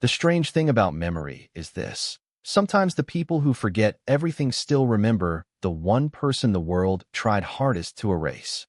The strange thing about memory is this. Sometimes the people who forget everything still remember the one person the world tried hardest to erase.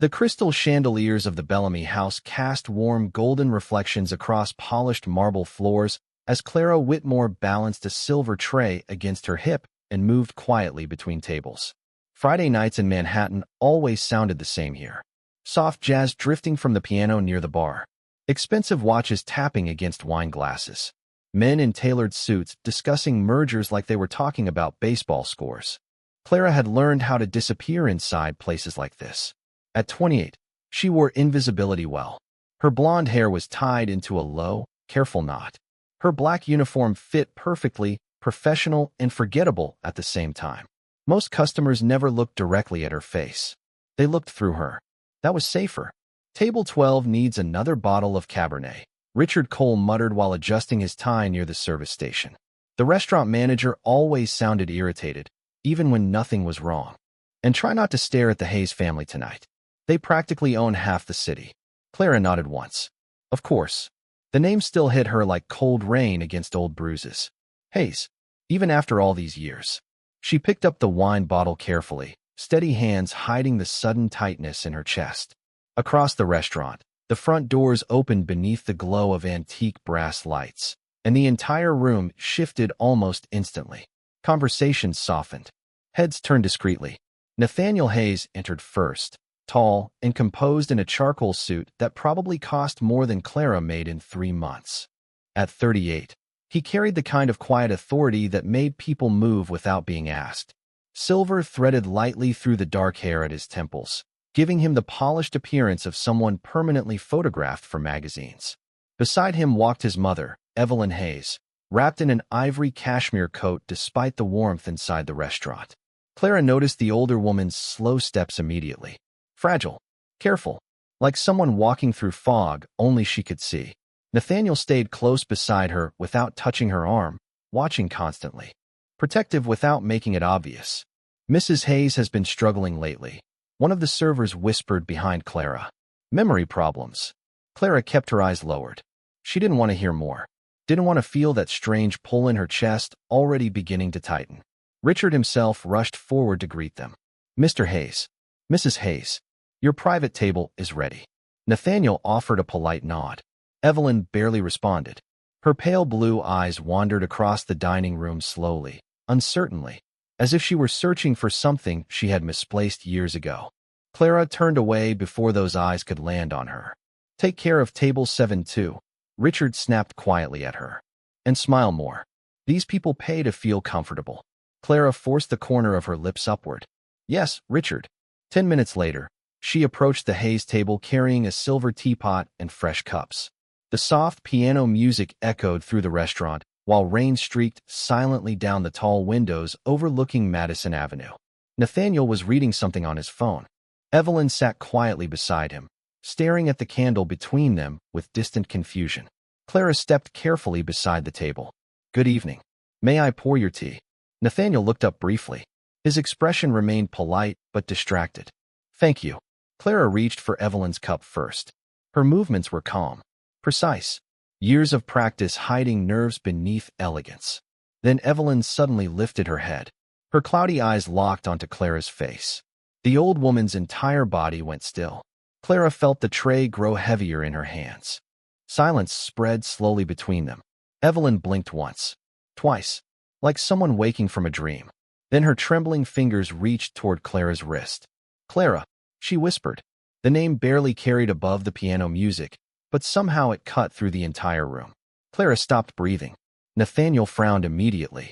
The crystal chandeliers of the Bellamy house cast warm golden reflections across polished marble floors as Clara Whitmore balanced a silver tray against her hip and moved quietly between tables. Friday nights in Manhattan always sounded the same here. Soft jazz drifting from the piano near the bar. Expensive watches tapping against wine glasses. Men in tailored suits discussing mergers like they were talking about baseball scores. Clara had learned how to disappear inside places like this. At 28, she wore invisibility well. Her blonde hair was tied into a low, careful knot. Her black uniform fit perfectly, professional and forgettable at the same time. Most customers never looked directly at her face. They looked through her. That was safer. Table 12 needs another bottle of Cabernet, Richard Cole muttered while adjusting his tie near the service station. The restaurant manager always sounded irritated, even when nothing was wrong. And try not to stare at the Hayes family tonight. They practically own half the city. Clara nodded once. Of course. The name still hit her like cold rain against old bruises. Hayes. Even after all these years. She picked up the wine bottle carefully, steady hands hiding the sudden tightness in her chest. Across the restaurant, the front doors opened beneath the glow of antique brass lights, and the entire room shifted almost instantly. Conversations softened. Heads turned discreetly. Nathaniel Hayes entered first, tall and composed in a charcoal suit that probably cost more than Clara made in 3 months. At 38, he carried the kind of quiet authority that made people move without being asked. Silver threaded lightly through the dark hair at his temples, giving him the polished appearance of someone permanently photographed for magazines. Beside him walked his mother, Evelyn Hayes, wrapped in an ivory cashmere coat despite the warmth inside the restaurant. Clara noticed the older woman's slow steps immediately. Fragile, careful, like someone walking through fog only she could see. Nathaniel stayed close beside her without touching her arm, watching constantly. Protective without making it obvious. Mrs. Hayes has been struggling lately, one of the servers whispered behind Clara. Memory problems. Clara kept her eyes lowered. She didn't want to hear more. Didn't want to feel that strange pull in her chest already beginning to tighten. Richard himself rushed forward to greet them. Mr. Hayes. Mrs. Hayes. Your private table is ready. Nathaniel offered a polite nod. Evelyn barely responded. Her pale blue eyes wandered across the dining room slowly, uncertainly, as if she were searching for something she had misplaced years ago. Clara turned away before those eyes could land on her. Take care of table 7 too, Richard snapped quietly at her. And smile more. These people pay to feel comfortable. Clara forced the corner of her lips upward. Yes, Richard. 10 minutes later, she approached the Hayes table carrying a silver teapot and fresh cups. The soft piano music echoed through the restaurant, while rain streaked silently down the tall windows overlooking Madison Avenue. Nathaniel was reading something on his phone. Evelyn sat quietly beside him, staring at the candle between them with distant confusion. Clara stepped carefully beside the table. Good evening. May I pour your tea? Nathaniel looked up briefly. His expression remained polite but distracted. Thank you. Clara reached for Evelyn's cup first. Her movements were calm, precise, years of practice hiding nerves beneath elegance. Then Evelyn suddenly lifted her head. Her cloudy eyes locked onto Clara's face. The old woman's entire body went still. Clara felt the tray grow heavier in her hands. Silence spread slowly between them. Evelyn blinked once, twice, like someone waking from a dream. Then her trembling fingers reached toward Clara's wrist. Clara, she whispered. The name barely carried above the piano music, but somehow it cut through the entire room. Clara stopped breathing. Nathaniel frowned immediately.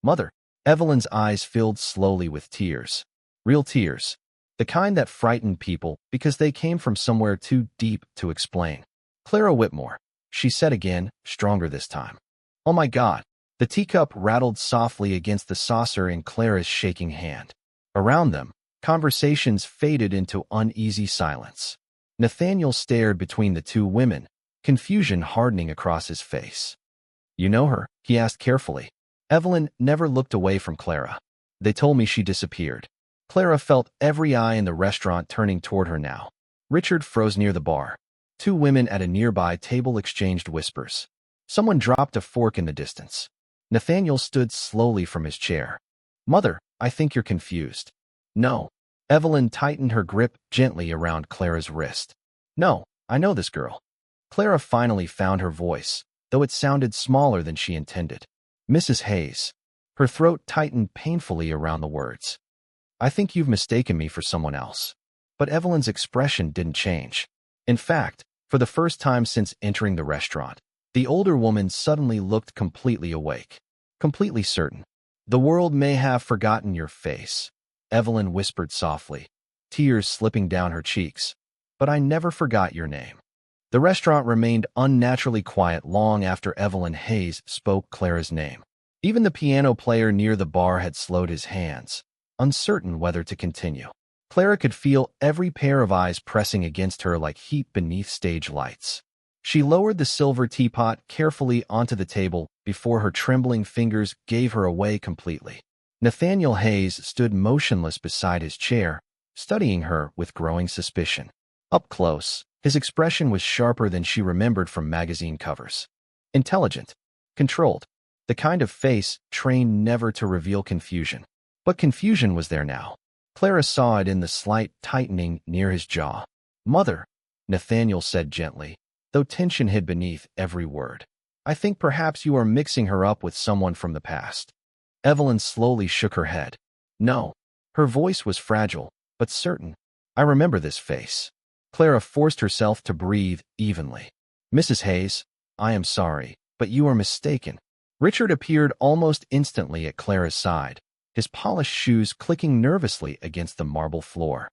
Mother. Evelyn's eyes filled slowly with tears. Real tears. The kind that frightened people because they came from somewhere too deep to explain. Clara Whitmore, she said again, stronger this time. Oh my God. The teacup rattled softly against the saucer in Clara's shaking hand. Around them, conversations faded into uneasy silence. Nathaniel stared between the two women, confusion hardening across his face. You know her? He asked carefully. Evelyn never looked away from Clara. They told me she disappeared. Clara felt every eye in the restaurant turning toward her now. Richard froze near the bar. Two women at a nearby table exchanged whispers. Someone dropped a fork in the distance. Nathaniel stood slowly from his chair. Mother, I think you're confused. No. Evelyn tightened her grip gently around Clara's wrist. No, I know this girl. Clara finally found her voice, though it sounded smaller than she intended. Mrs. Hayes. Her throat tightened painfully around the words. I think you've mistaken me for someone else. But Evelyn's expression didn't change. In fact, for the first time since entering the restaurant, the older woman suddenly looked completely awake, completely certain. The world may have forgotten your face, Evelyn whispered softly, tears slipping down her cheeks. But I never forgot your name. The restaurant remained unnaturally quiet long after Evelyn Hayes spoke Clara's name. Even the piano player near the bar had slowed his hands, uncertain whether to continue. Clara could feel every pair of eyes pressing against her like heat beneath stage lights. She lowered the silver teapot carefully onto the table before her trembling fingers gave her away completely. Nathaniel Hayes stood motionless beside his chair, studying her with growing suspicion. Up close, his expression was sharper than she remembered from magazine covers. Intelligent, controlled, the kind of face trained never to reveal confusion. But confusion was there now. Clara saw it in the slight tightening near his jaw. Mother, Nathaniel said gently, though tension hid beneath every word. I think perhaps you are mixing her up with someone from the past. Evelyn slowly shook her head. No. Her voice was fragile, but certain. I remember this face. Clara forced herself to breathe evenly. Mrs. Hayes, I am sorry, but you are mistaken. Richard appeared almost instantly at Clara's side, his polished shoes clicking nervously against the marble floor.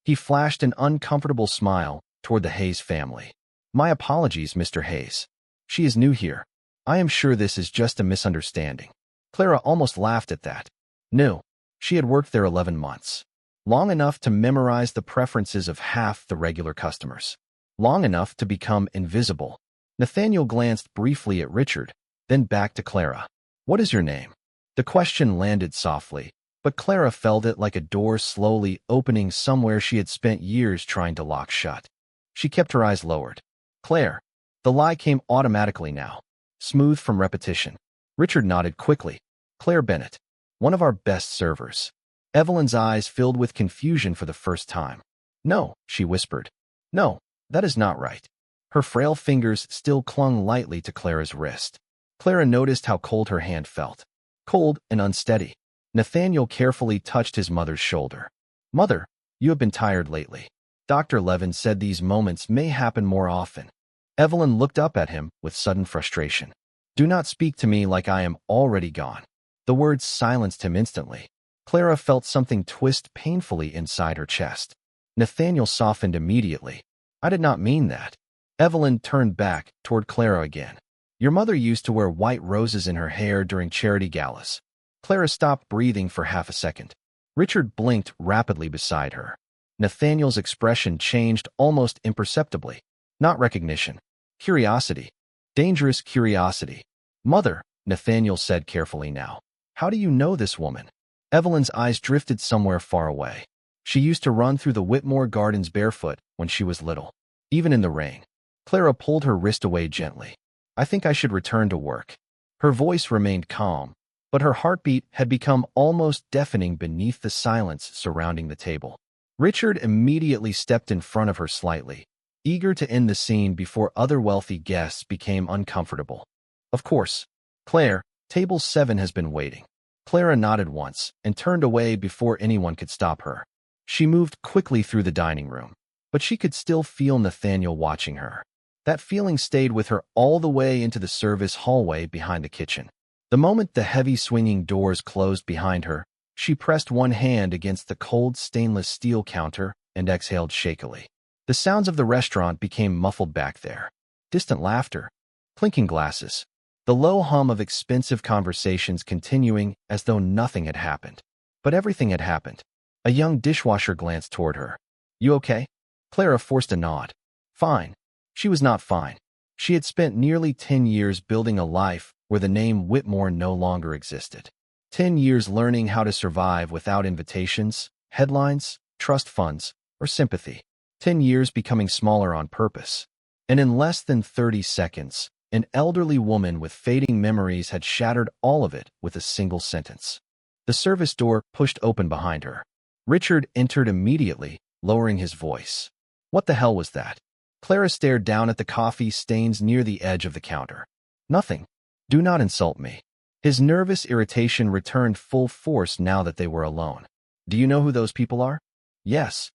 He flashed an uncomfortable smile toward the Hayes family. My apologies, Mr. Hayes. She is new here. I am sure this is just a misunderstanding. Clara almost laughed at that. New. She had worked there 11 months. Long enough to memorize the preferences of half the regular customers. Long enough to become invisible. Nathaniel glanced briefly at Richard, then back to Clara. What is your name? The question landed softly, but Clara felt it like a door slowly opening somewhere she had spent years trying to lock shut. She kept her eyes lowered. Claire. The lie came automatically now, smooth from repetition. Richard nodded quickly. Claire Bennett. One of our best servers. Evelyn's eyes filled with confusion for the first time. No, she whispered. No, that is not right. Her frail fingers still clung lightly to Clara's wrist. Clara noticed how cold her hand felt. Cold and unsteady. Nathaniel carefully touched his mother's shoulder. Mother, you have been tired lately. Dr. Levin said these moments may happen more often. Evelyn looked up at him with sudden frustration. Do not speak to me like I am already gone. The words silenced him instantly. Clara felt something twist painfully inside her chest. Nathaniel softened immediately. I did not mean that. Evelyn turned back toward Clara again. Your mother used to wear white roses in her hair during charity galas. Clara stopped breathing for half a second. Richard blinked rapidly beside her. Nathaniel's expression changed almost imperceptibly. Not recognition. Curiosity. Dangerous curiosity. Mother, Nathaniel said carefully now. How do you know this woman? Evelyn's eyes drifted somewhere far away. She used to run through the Whitmore Gardens barefoot when she was little, even in the rain. Clara pulled her wrist away gently. I think I should return to work. Her voice remained calm, but her heartbeat had become almost deafening beneath the silence surrounding the table. Richard immediately stepped in front of her slightly, eager to end the scene before other wealthy guests became uncomfortable. Of course. Claire, table 7 has been waiting. Clara nodded once and turned away before anyone could stop her. She moved quickly through the dining room, but she could still feel Nathaniel watching her. That feeling stayed with her all the way into the service hallway behind the kitchen. The moment the heavy swinging doors closed behind her, she pressed one hand against the cold stainless steel counter and exhaled shakily. The sounds of the restaurant became muffled back there. Distant laughter, clinking glasses, the low hum of expensive conversations continuing as though nothing had happened. But everything had happened. A young dishwasher glanced toward her. You okay? Clara forced a nod. Fine. She was not fine. She had spent nearly 10 years building a life where the name Whitmore no longer existed. 10 years learning how to survive without invitations, headlines, trust funds, or sympathy. 10 years becoming smaller on purpose. And in less than 30 seconds, An elderly woman with fading memories had shattered all of it with a single sentence. The service door pushed open behind her. Richard entered immediately, lowering his voice. What the hell was that? Clara stared down at the coffee stains near the edge of the counter. Nothing. Do not insult me. His nervous irritation returned full force now that they were alone. Do you know who those people are? Yes.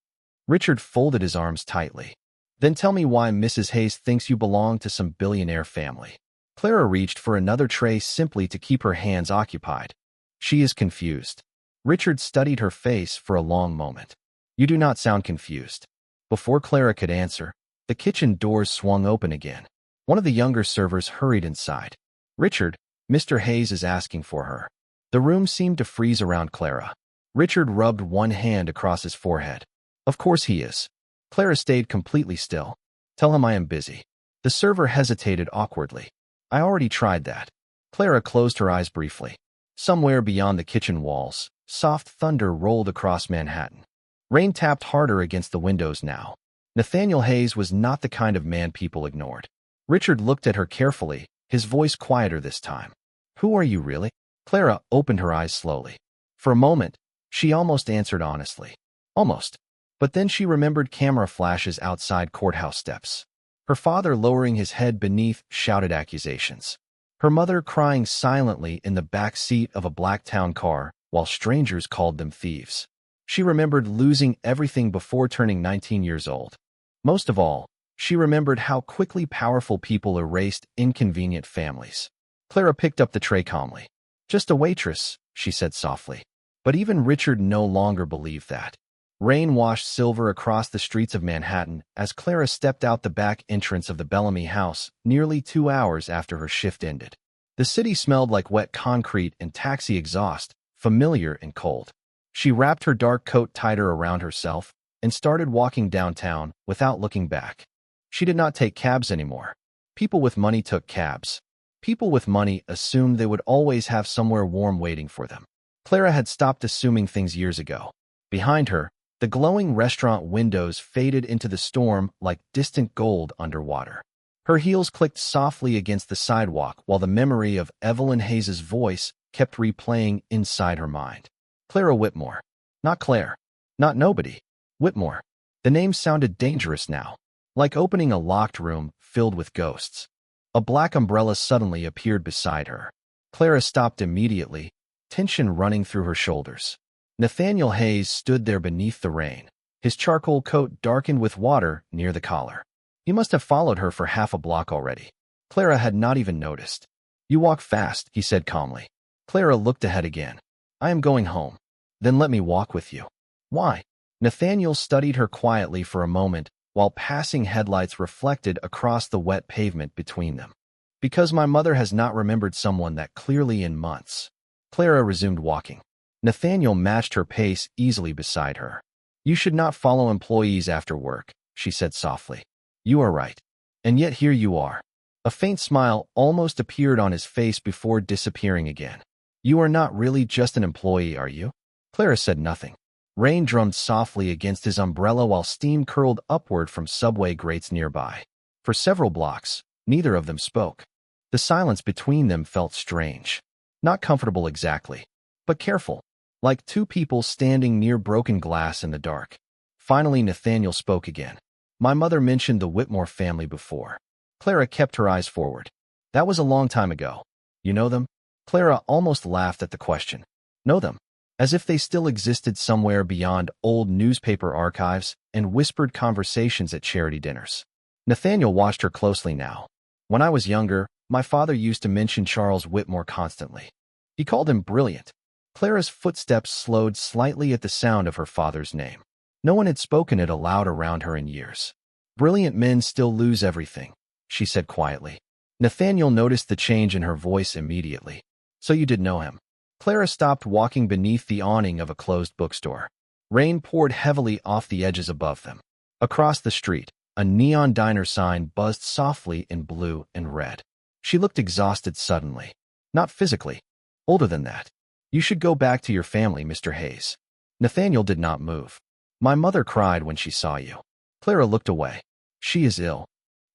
Richard folded his arms tightly. Then tell me why Mrs. Hayes thinks you belong to some billionaire family. Clara reached for another tray simply to keep her hands occupied. She is confused. Richard studied her face for a long moment. You do not sound confused. Before Clara could answer, the kitchen doors swung open again. One of the younger servers hurried inside. Richard, Mr. Hayes is asking for her. The room seemed to freeze around Clara. Richard rubbed one hand across his forehead. Of course he is. Clara stayed completely still. Tell him I am busy. The server hesitated awkwardly. I already tried that. Clara closed her eyes briefly. Somewhere beyond the kitchen walls, soft thunder rolled across Manhattan. Rain tapped harder against the windows now. Nathaniel Hayes was not the kind of man people ignored. Richard looked at her carefully, his voice quieter this time. Who are you really? Clara opened her eyes slowly. For a moment, she almost answered honestly. Almost. But then she remembered camera flashes outside courthouse steps. Her father lowering his head beneath shouted accusations. Her mother crying silently in the back seat of a black town car while strangers called them thieves. She remembered losing everything before turning 19 years old. Most of all, she remembered how quickly powerful people erased inconvenient families. Clara picked up the tray calmly. Just a waitress, she said softly. But even Richard no longer believed that. Rain washed silver across the streets of Manhattan as Clara stepped out the back entrance of the Bellamy house nearly 2 hours after her shift ended. The city smelled like wet concrete and taxi exhaust, familiar and cold. She wrapped her dark coat tighter around herself and started walking downtown without looking back. She did not take cabs anymore. People with money took cabs. People with money assumed they would always have somewhere warm waiting for them. Clara had stopped assuming things years ago. Behind her, the glowing restaurant windows faded into the storm like distant gold underwater. Her heels clicked softly against the sidewalk while the memory of Evelyn Hayes's voice kept replaying inside her mind. Clara Whitmore. Not Claire. Not nobody. Whitmore. The name sounded dangerous now, like opening a locked room filled with ghosts. A black umbrella suddenly appeared beside her. Clara stopped immediately, tension running through her shoulders. Nathaniel Hayes stood there beneath the rain, his charcoal coat darkened with water near the collar. He must have followed her for half a block already. Clara had not even noticed. You walk fast, he said calmly. Clara looked ahead again. I am going home. Then let me walk with you. Why? Nathaniel studied her quietly for a moment while passing headlights reflected across the wet pavement between them. Because my mother has not remembered someone that clearly in months. Clara resumed walking. Nathaniel matched her pace easily beside her. You should not follow employees after work, she said softly. You are right. And yet here you are. A faint smile almost appeared on his face before disappearing again. You are not really just an employee, are you? Clara said nothing. Rain drummed softly against his umbrella while steam curled upward from subway grates nearby. For several blocks, neither of them spoke. The silence between them felt strange. Not comfortable exactly, but careful. Like two people standing near broken glass in the dark. Finally, Nathaniel spoke again. My mother mentioned the Whitmore family before. Clara kept her eyes forward. That was a long time ago. You know them? Clara almost laughed at the question. Know them? As if they still existed somewhere beyond old newspaper archives and whispered conversations at charity dinners. Nathaniel watched her closely now. When I was younger, my father used to mention Charles Whitmore constantly. He called him brilliant. Clara's footsteps slowed slightly at the sound of her father's name. No one had spoken it aloud around her in years. Brilliant men still lose everything, she said quietly. Nathaniel noticed the change in her voice immediately. So you did know him. Clara stopped walking beneath the awning of a closed bookstore. Rain poured heavily off the edges above them. Across the street, a neon diner sign buzzed softly in blue and red. She looked exhausted suddenly. Not physically. Older than that. You should go back to your family, Mr. Hayes. Nathaniel did not move. My mother cried when she saw you. Clara looked away. She is ill.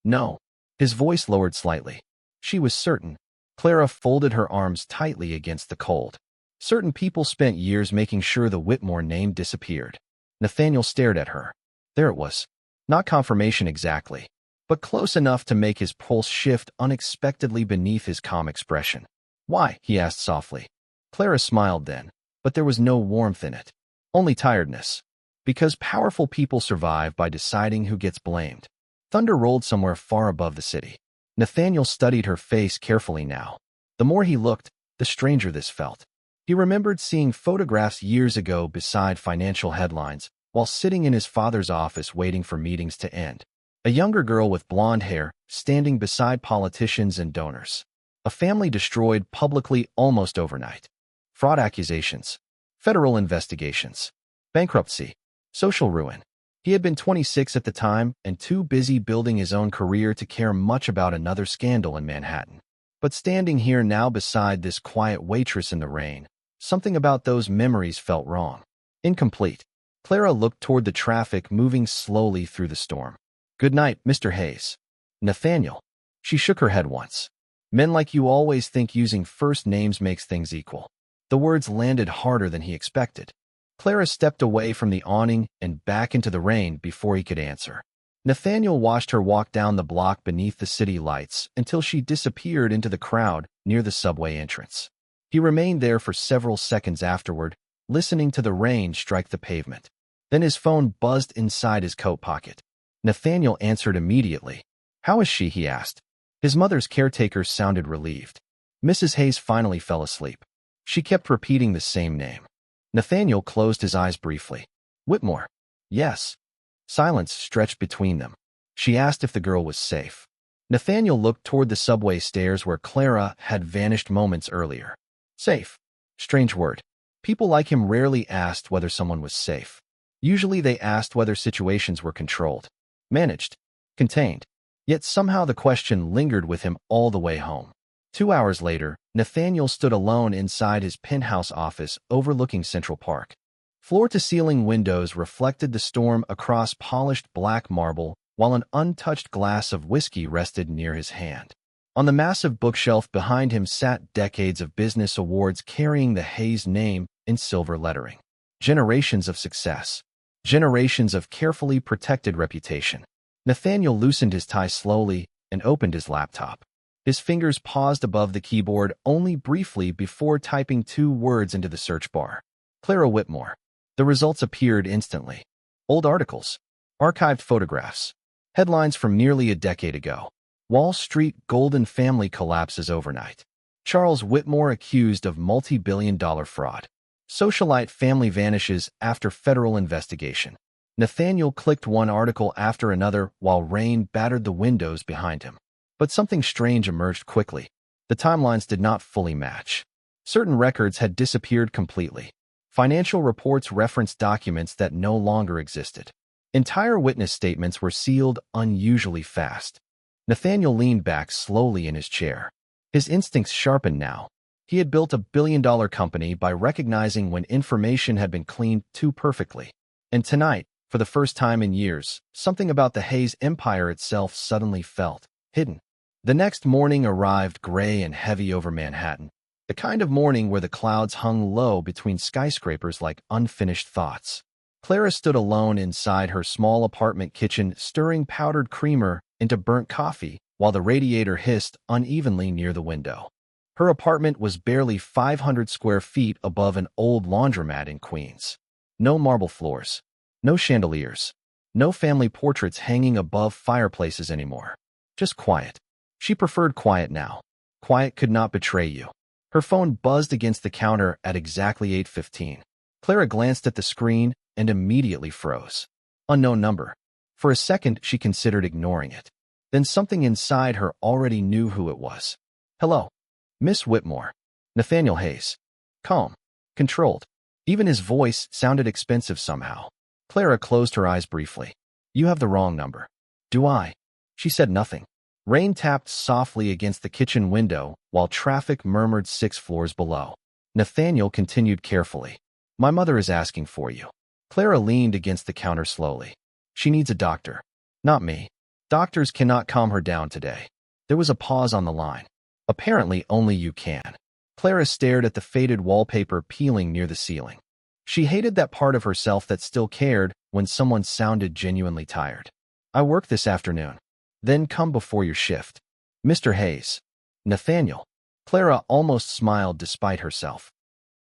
No. His voice lowered slightly. She was certain. Clara folded her arms tightly against the cold. Certain people spent years making sure the Whitmore name disappeared. Nathaniel stared at her. There it was. Not confirmation exactly, but close enough to make his pulse shift unexpectedly beneath his calm expression. Why? He asked softly. Clara smiled then, but there was no warmth in it. Only tiredness. Because powerful people survive by deciding who gets blamed. Thunder rolled somewhere far above the city. Nathaniel studied her face carefully now. The more he looked, the stranger this felt. He remembered seeing photographs years ago beside financial headlines, while sitting in his father's office waiting for meetings to end. A younger girl with blonde hair, standing beside politicians and donors. A family destroyed publicly almost overnight. Fraud accusations. Federal investigations. Bankruptcy. Social ruin. He had been 26 at the time and too busy building his own career to care much about another scandal in Manhattan. But standing here now beside this quiet waitress in the rain, something about those memories felt wrong. Incomplete. Clara looked toward the traffic moving slowly through the storm. Good night, Mr. Hayes. Nathaniel. She shook her head once. Men like you always think using first names makes things equal. The words landed harder than he expected. Clara stepped away from the awning and back into the rain before he could answer. Nathaniel watched her walk down the block beneath the city lights until she disappeared into the crowd near the subway entrance. He remained there for several seconds afterward, listening to the rain strike the pavement. Then his phone buzzed inside his coat pocket. Nathaniel answered immediately. How is she? He asked. His mother's caretaker sounded relieved. Mrs. Hayes finally fell asleep. She kept repeating the same name. Nathaniel closed his eyes briefly. Whitmore. Yes. Silence stretched between them. She asked if the girl was safe. Nathaniel looked toward the subway stairs where Clara had vanished moments earlier. Safe. Strange word. People like him rarely asked whether someone was safe. Usually they asked whether situations were controlled, managed, contained. Yet somehow the question lingered with him all the way home. 2 hours later, Nathaniel stood alone inside his penthouse office overlooking Central Park. Floor-to-ceiling windows reflected the storm across polished black marble, while an untouched glass of whiskey rested near his hand. On the massive bookshelf behind him sat decades of business awards carrying the Hayes name in silver lettering. Generations of success. Generations of carefully protected reputation. Nathaniel loosened his tie slowly and opened his laptop. His fingers paused above the keyboard only briefly before typing 2 words into the search bar. Clara Whitmore. The results appeared instantly. Old articles. Archived photographs. Headlines from nearly a decade ago. Wall Street Golden Family collapses overnight. Charles Whitmore accused of multi-billion-dollar fraud. Socialite family vanishes after federal investigation. Nathaniel clicked one article after another while rain battered the windows behind him. But something strange emerged quickly. The timelines did not fully match. Certain records had disappeared completely. Financial reports referenced documents that no longer existed. Entire witness statements were sealed unusually fast. Nathaniel leaned back slowly in his chair. His instincts sharpened now. He had built a billion-dollar company by recognizing when information had been cleaned too perfectly. And tonight, for the first time in years, something about the Hayes empire itself suddenly felt hidden. The next morning arrived gray and heavy over Manhattan, the kind of morning where the clouds hung low between skyscrapers like unfinished thoughts. Clara stood alone inside her small apartment kitchen, stirring powdered creamer into burnt coffee while the radiator hissed unevenly near the window. Her apartment was barely 500 square feet above an old laundromat in Queens. No marble floors, no chandeliers, no family portraits hanging above fireplaces anymore. Just quiet. She preferred quiet now. Quiet could not betray you. Her phone buzzed against the counter at exactly 8:15. Clara glanced at the screen and immediately froze. Unknown number. For a second, she considered ignoring it. Then something inside her already knew who it was. Hello. Miss Whitmore. Nathaniel Hayes. Calm. Controlled. Even his voice sounded expensive somehow. Clara closed her eyes briefly. You have the wrong number. Do I? She said nothing. Rain tapped softly against the kitchen window while traffic murmured 6 floors below. Nathaniel continued carefully. My mother is asking for you. Clara leaned against the counter slowly. She needs a doctor. Not me. Doctors cannot calm her down today. There was a pause on the line. Apparently only you can. Clara stared at the faded wallpaper peeling near the ceiling. She hated that part of herself that still cared when someone sounded genuinely tired. I work this afternoon. Then come before your shift. Mr. Hayes. Nathaniel. Clara almost smiled despite herself.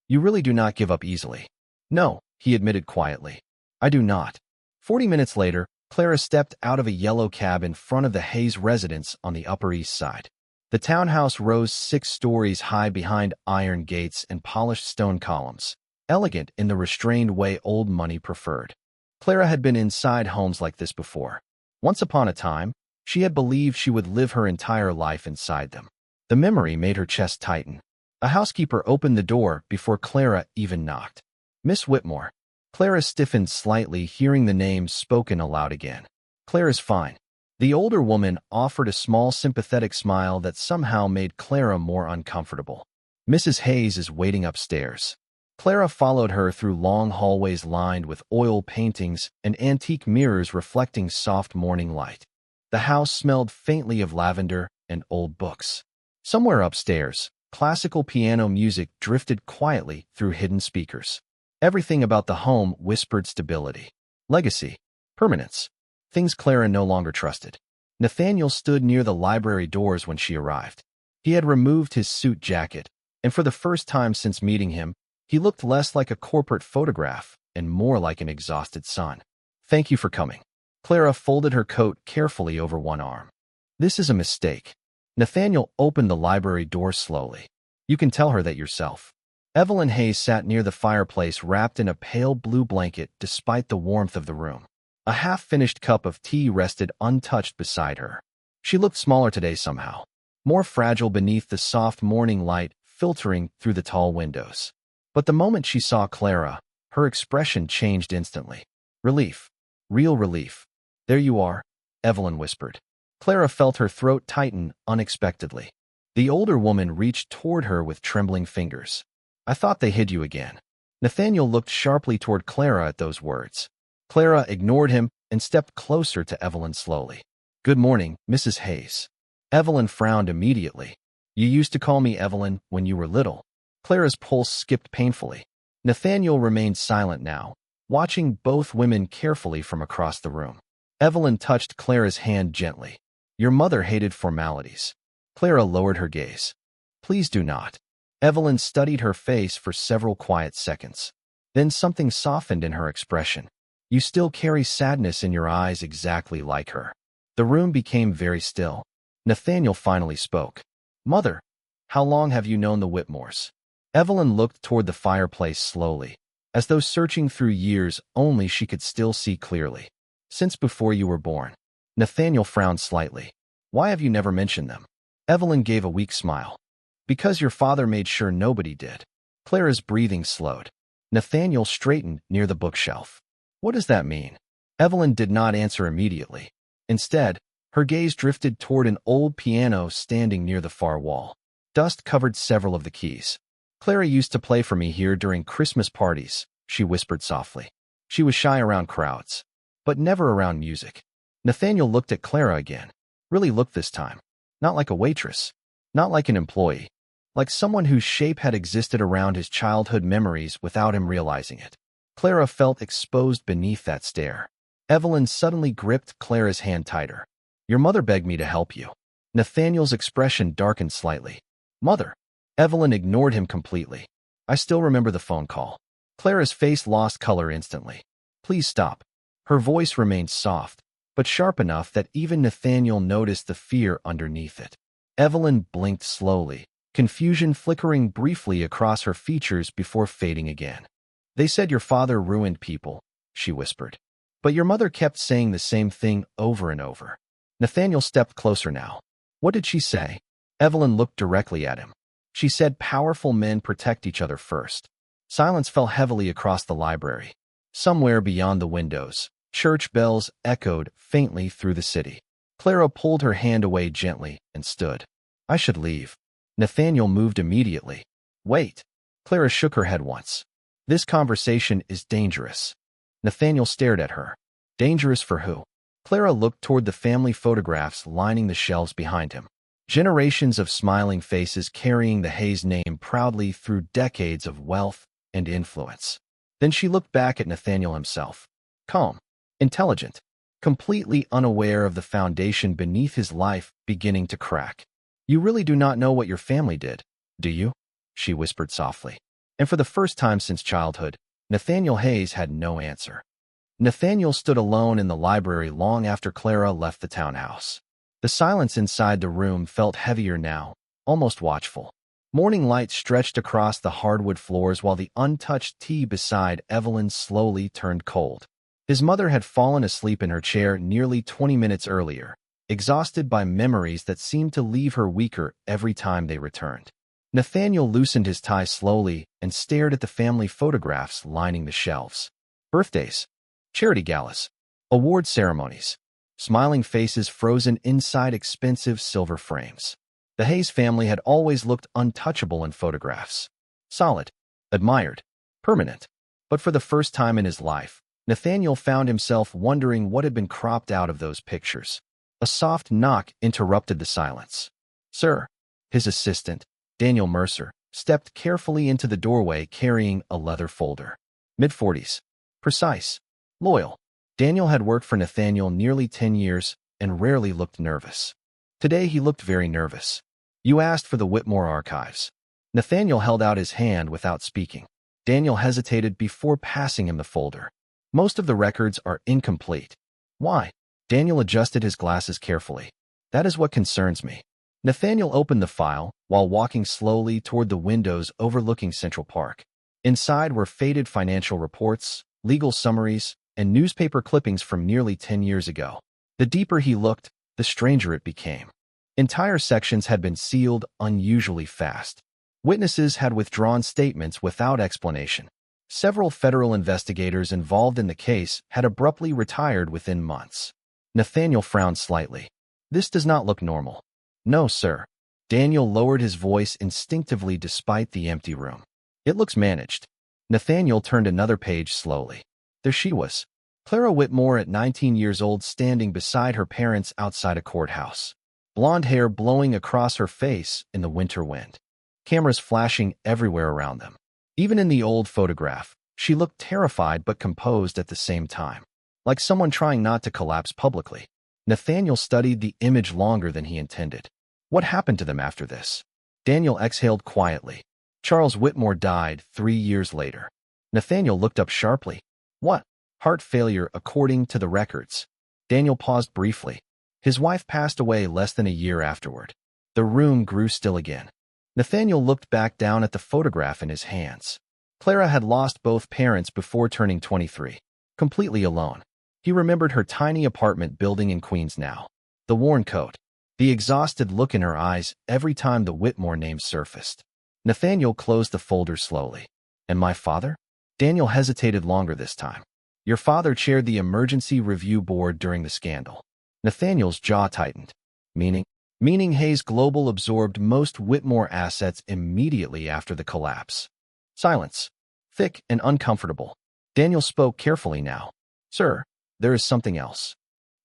You really do not give up easily. No, he admitted quietly. I do not. 40 minutes later, Clara stepped out of a yellow cab in front of the Hayes residence on the Upper East Side. The townhouse rose 6 stories high behind iron gates and polished stone columns, elegant in the restrained way old money preferred. Clara had been inside homes like this before. Once upon a time, she had believed she would live her entire life inside them. The memory made her chest tighten. A housekeeper opened the door before Clara even knocked. Miss Whitmore. Clara stiffened slightly, hearing the name spoken aloud again. Clara's fine. The older woman offered a small sympathetic smile that somehow made Clara more uncomfortable. Mrs. Hayes is waiting upstairs. Clara followed her through long hallways lined with oil paintings and antique mirrors reflecting soft morning light. The house smelled faintly of lavender and old books. Somewhere upstairs, classical piano music drifted quietly through hidden speakers. Everything about the home whispered stability, legacy, permanence, things Clara no longer trusted. Nathaniel stood near the library doors when she arrived. He had removed his suit jacket, and for the first time since meeting him, he looked less like a corporate photograph and more like an exhausted son. Thank you for coming. Clara folded her coat carefully over one arm. This is a mistake. Nathaniel opened the library door slowly. You can tell her that yourself. Evelyn Hayes sat near the fireplace wrapped in a pale blue blanket despite the warmth of the room. A half-finished cup of tea rested untouched beside her. She looked smaller today somehow, more fragile beneath the soft morning light filtering through the tall windows. But the moment she saw Clara, her expression changed instantly. Relief. Real relief. There you are, Evelyn whispered. Clara felt her throat tighten unexpectedly. The older woman reached toward her with trembling fingers. I thought they hid you again. Nathaniel looked sharply toward Clara at those words. Clara ignored him and stepped closer to Evelyn slowly. Good morning, Mrs. Hayes. Evelyn frowned immediately. You used to call me Evelyn when you were little. Clara's pulse skipped painfully. Nathaniel remained silent now, watching both women carefully from across the room. Evelyn touched Clara's hand gently. Your mother hated formalities. Clara lowered her gaze. Please do not. Evelyn studied her face for several quiet seconds. Then something softened in her expression. You still carry sadness in your eyes exactly like her. The room became very still. Nathaniel finally spoke. Mother, how long have you known the Whitmores? Evelyn looked toward the fireplace slowly, as though searching through years only she could still see clearly. Since before you were born. Nathaniel frowned slightly. Why have you never mentioned them? Evelyn gave a weak smile. Because your father made sure nobody did. Clara's breathing slowed. Nathaniel straightened near the bookshelf. What does that mean? Evelyn did not answer immediately. Instead, her gaze drifted toward an old piano standing near the far wall. Dust covered several of the keys. Clara used to play for me here during Christmas parties, she whispered softly. She was shy around crowds, but never around music. Nathaniel looked at Clara again. Really looked this time. Not like a waitress. Not like an employee. Like someone whose shape had existed around his childhood memories without him realizing it. Clara felt exposed beneath that stare. Evelyn suddenly gripped Clara's hand tighter. Your mother begged me to help you. Nathaniel's expression darkened slightly. Mother. Evelyn ignored him completely. I still remember the phone call. Clara's face lost color instantly. Please stop. Her voice remained soft, but sharp enough that even Nathaniel noticed the fear underneath it. Evelyn blinked slowly, confusion flickering briefly across her features before fading again. They said your father ruined people, she whispered. But your mother kept saying the same thing over and over. Nathaniel stepped closer now. What did she say? Evelyn looked directly at him. She said powerful men protect each other first. Silence fell heavily across the library. Somewhere beyond the windows, church bells echoed faintly through the city. Clara pulled her hand away gently and stood. I should leave. Nathaniel moved immediately. Wait. Clara shook her head once. This conversation is dangerous. Nathaniel stared at her. Dangerous for who? Clara looked toward the family photographs lining the shelves behind him. Generations of smiling faces carrying the Hayes name proudly through decades of wealth and influence. Then she looked back at Nathaniel himself. Calm, intelligent, completely unaware of the foundation beneath his life beginning to crack. You really do not know what your family did, do you? She whispered softly. And for the first time since childhood, Nathaniel Hayes had no answer. Nathaniel stood alone in the library long after Clara left the townhouse. The silence inside the room felt heavier now, almost watchful. Morning light stretched across the hardwood floors while the untouched tea beside Evelyn slowly turned cold. His mother had fallen asleep in her chair nearly 20 minutes earlier, exhausted by memories that seemed to leave her weaker every time they returned. Nathaniel loosened his tie slowly and stared at the family photographs lining the shelves. Birthdays, charity galas, award ceremonies, smiling faces frozen inside expensive silver frames. The Hayes family had always looked untouchable in photographs. Solid, admired, permanent. But for the first time in his life, Nathaniel found himself wondering what had been cropped out of those pictures. A soft knock interrupted the silence. Sir, his assistant, Daniel Mercer, stepped carefully into the doorway carrying a leather folder. Mid-40s. Precise. Loyal. Daniel had worked for Nathaniel nearly 10 years and rarely looked nervous. Today he looked very nervous. You asked for the Whitmore archives. Nathaniel held out his hand without speaking. Daniel hesitated before passing him the folder. Most of the records are incomplete. Why? Daniel adjusted his glasses carefully. That is what concerns me. Nathaniel opened the file while walking slowly toward the windows overlooking Central Park. Inside were faded financial reports, legal summaries, and newspaper clippings from nearly 10 years ago. The deeper he looked, the stranger it became. Entire sections had been sealed unusually fast. Witnesses had withdrawn statements without explanation. Several federal investigators involved in the case had abruptly retired within months. Nathaniel frowned slightly. This does not look normal. No, sir. Daniel lowered his voice instinctively despite the empty room. It looks managed. Nathaniel turned another page slowly. There she was. Clara Whitmore at 19 years old standing beside her parents outside a courthouse. Blonde hair blowing across her face in the winter wind. Cameras flashing everywhere around them. Even in the old photograph, she looked terrified but composed at the same time. Like someone trying not to collapse publicly. Nathaniel studied the image longer than he intended. What happened to them after this? Daniel exhaled quietly. Charles Whitmore died 3 years later. Nathaniel looked up sharply. What? Heart failure according to the records. Daniel paused briefly. His wife passed away less than a year afterward. The room grew still again. Nathaniel looked back down at the photograph in his hands. Clara had lost both parents before turning 23. Completely alone. He remembered her tiny apartment building in Queens now. The worn coat. The exhausted look in her eyes every time the Whitmore name surfaced. Nathaniel closed the folder slowly. And my father? Daniel hesitated longer this time. Your father chaired the emergency review board during the scandal. Nathaniel's jaw tightened. Meaning? Meaning Hayes Global absorbed most Whitmore assets immediately after the collapse. Silence. Thick and uncomfortable. Daniel spoke carefully now. Sir, there is something else.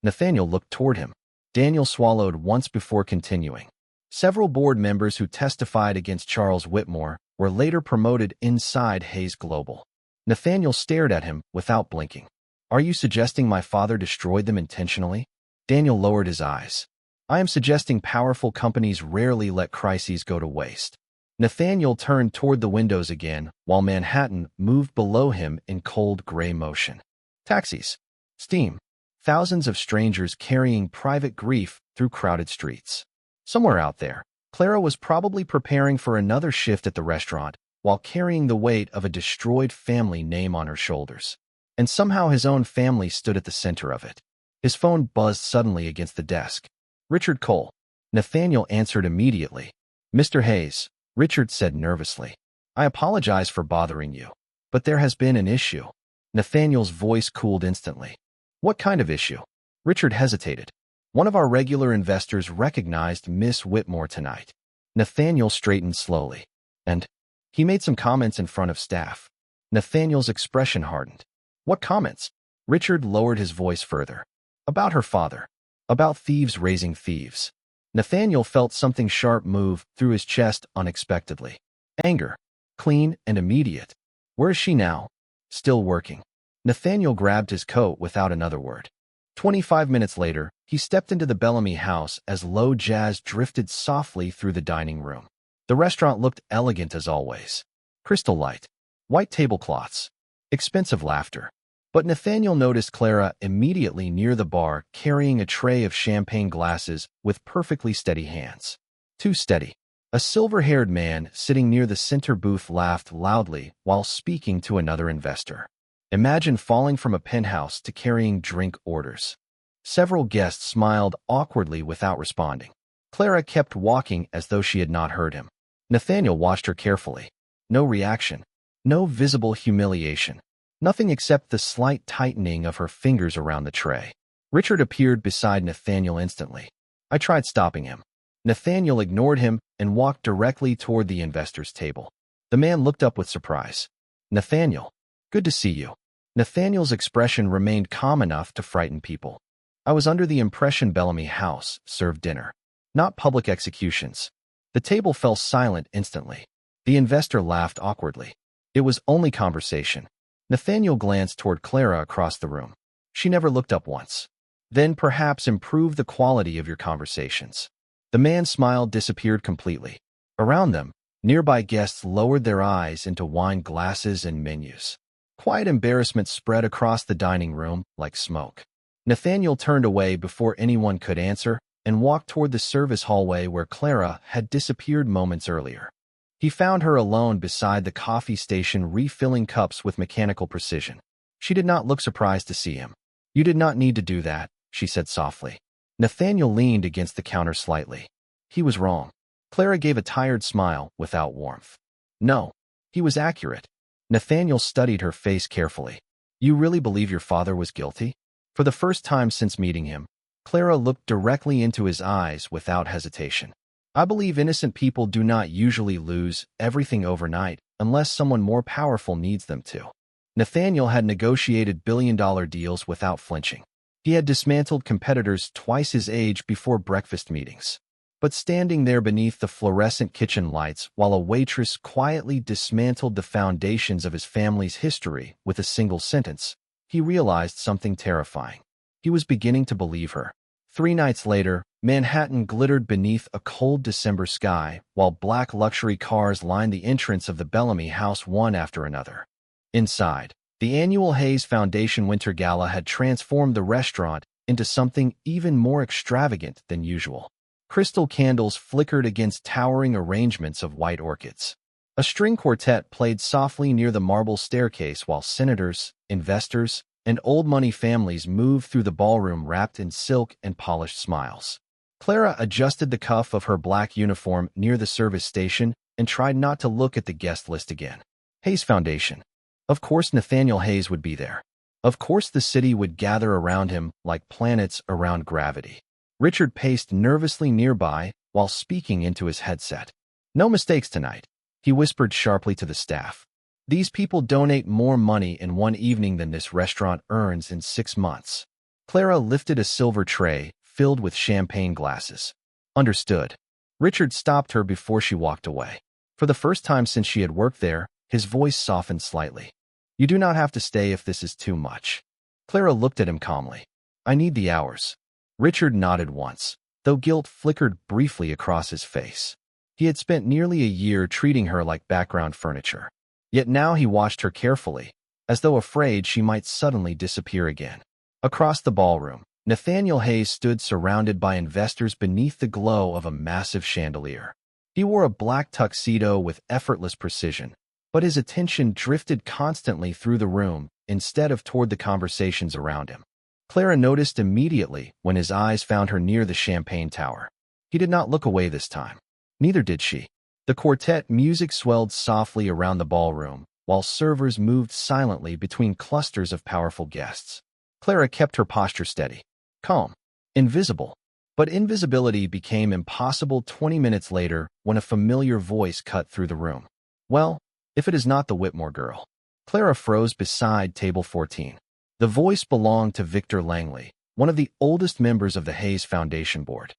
Nathaniel looked toward him. Daniel swallowed once before continuing. Several board members who testified against Charles Whitmore were later promoted inside Hayes Global. Nathaniel stared at him without blinking. Are you suggesting my father destroyed them intentionally? Daniel lowered his eyes. I am suggesting powerful companies rarely let crises go to waste. Nathaniel turned toward the windows again, while Manhattan moved below him in cold gray motion. Taxis. Steam. Thousands of strangers carrying private grief through crowded streets. Somewhere out there, Clara was probably preparing for another shift at the restaurant while carrying the weight of a destroyed family name on her shoulders. And somehow his own family stood at the center of it. His phone buzzed suddenly against the desk. Richard Cole. Nathaniel answered immediately. Mr. Hayes, Richard said nervously. I apologize for bothering you, but there has been an issue. Nathaniel's voice cooled instantly. What kind of issue? Richard hesitated. One of our regular investors recognized Miss Whitmore tonight. Nathaniel straightened slowly. And he made some comments in front of staff. Nathaniel's expression hardened. What comments? Richard lowered his voice further. About her father. About thieves raising thieves. Nathaniel felt something sharp move through his chest unexpectedly. Anger. Clean and immediate. Where is she now? Still working. Nathaniel grabbed his coat without another word. 25 minutes later, he stepped into the Bellamy house as low jazz drifted softly through the dining room. The restaurant looked elegant as always. Crystal light. White tablecloths. Expensive laughter. But Nathaniel noticed Clara immediately near the bar carrying a tray of champagne glasses with perfectly steady hands. Too steady. A silver-haired man sitting near the center booth laughed loudly while speaking to another investor. Imagine falling from a penthouse to carrying drink orders. Several guests smiled awkwardly without responding. Clara kept walking as though she had not heard him. Nathaniel watched her carefully. No reaction. No visible humiliation. Nothing except the slight tightening of her fingers around the tray. Richard appeared beside Nathaniel instantly. I tried stopping him. Nathaniel ignored him and walked directly toward the investor's table. The man looked up with surprise. Nathaniel, good to see you. Nathaniel's expression remained calm enough to frighten people. I was under the impression Bellamy House served dinner, not public executions. The table fell silent instantly. The investor laughed awkwardly. It was only conversation. Nathaniel glanced toward Clara across the room. She never looked up once. Then perhaps improve the quality of your conversations. The man's smile disappeared completely. Around them, nearby guests lowered their eyes into wine glasses and menus. Quiet embarrassment spread across the dining room like smoke. Nathaniel turned away before anyone could answer and walked toward the service hallway where Clara had disappeared moments earlier. He found her alone beside the coffee station refilling cups with mechanical precision. She did not look surprised to see him. You did not need to do that, she said softly. Nathaniel leaned against the counter slightly. He was wrong. Clara gave a tired smile without warmth. No, he was accurate. Nathaniel studied her face carefully. You really believe your father was guilty? For the first time since meeting him, Clara looked directly into his eyes without hesitation. I believe innocent people do not usually lose everything overnight unless someone more powerful needs them to. Nathaniel had negotiated billion-dollar deals without flinching. He had dismantled competitors twice his age before breakfast meetings. But standing there beneath the fluorescent kitchen lights while a waitress quietly dismantled the foundations of his family's history with a single sentence, he realized something terrifying. He was beginning to believe her. 3 nights later, Manhattan glittered beneath a cold December sky, while black luxury cars lined the entrance of the Bellamy house one after another. Inside, the annual Hayes Foundation Winter Gala had transformed the restaurant into something even more extravagant than usual. Crystal candles flickered against towering arrangements of white orchids. A string quartet played softly near the marble staircase while senators, investors, and old money families moved through the ballroom wrapped in silk and polished smiles. Clara adjusted the cuff of her black uniform near the service station and tried not to look at the guest list again. Hayes Foundation. Of course Nathaniel Hayes would be there. Of course the city would gather around him like planets around gravity. Richard paced nervously nearby while speaking into his headset. No mistakes tonight, he whispered sharply to the staff. These people donate more money in one evening than this restaurant earns in 6 months. Clara lifted a silver tray filled with champagne glasses. Understood. Richard stopped her before she walked away. For the first time since she had worked there, his voice softened slightly. You do not have to stay if this is too much. Clara looked at him calmly. I need the hours. Richard nodded once, though guilt flickered briefly across his face. He had spent nearly a year treating her like background furniture. Yet now he watched her carefully, as though afraid she might suddenly disappear again. Across the ballroom, Nathaniel Hayes stood surrounded by investors beneath the glow of a massive chandelier. He wore a black tuxedo with effortless precision, but his attention drifted constantly through the room instead of toward the conversations around him. Clara noticed immediately when his eyes found her near the champagne tower. He did not look away this time. Neither did she. The quartet music swelled softly around the ballroom, while servers moved silently between clusters of powerful guests. Clara kept her posture steady, calm, invisible. But invisibility became impossible 20 minutes later when a familiar voice cut through the room. Well, if it is not the Whitmore girl. Clara froze beside table 14. The voice belonged to Victor Langley, one of the oldest members of the Hayes Foundation board.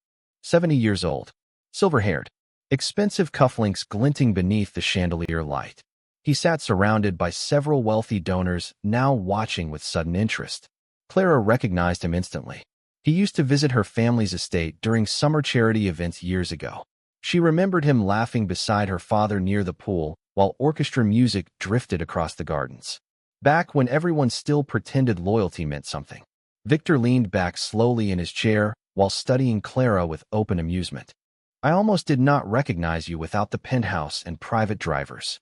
70 years old, silver-haired, expensive cufflinks glinting beneath the chandelier light. He sat surrounded by several wealthy donors, now watching with sudden interest. Clara recognized him instantly. He used to visit her family's estate during summer charity events years ago. She remembered him laughing beside her father near the pool while orchestra music drifted across the gardens. Back when everyone still pretended loyalty meant something. Victor leaned back slowly in his chair while studying Clara with open amusement. I almost did not recognize you without the penthouse and private drivers.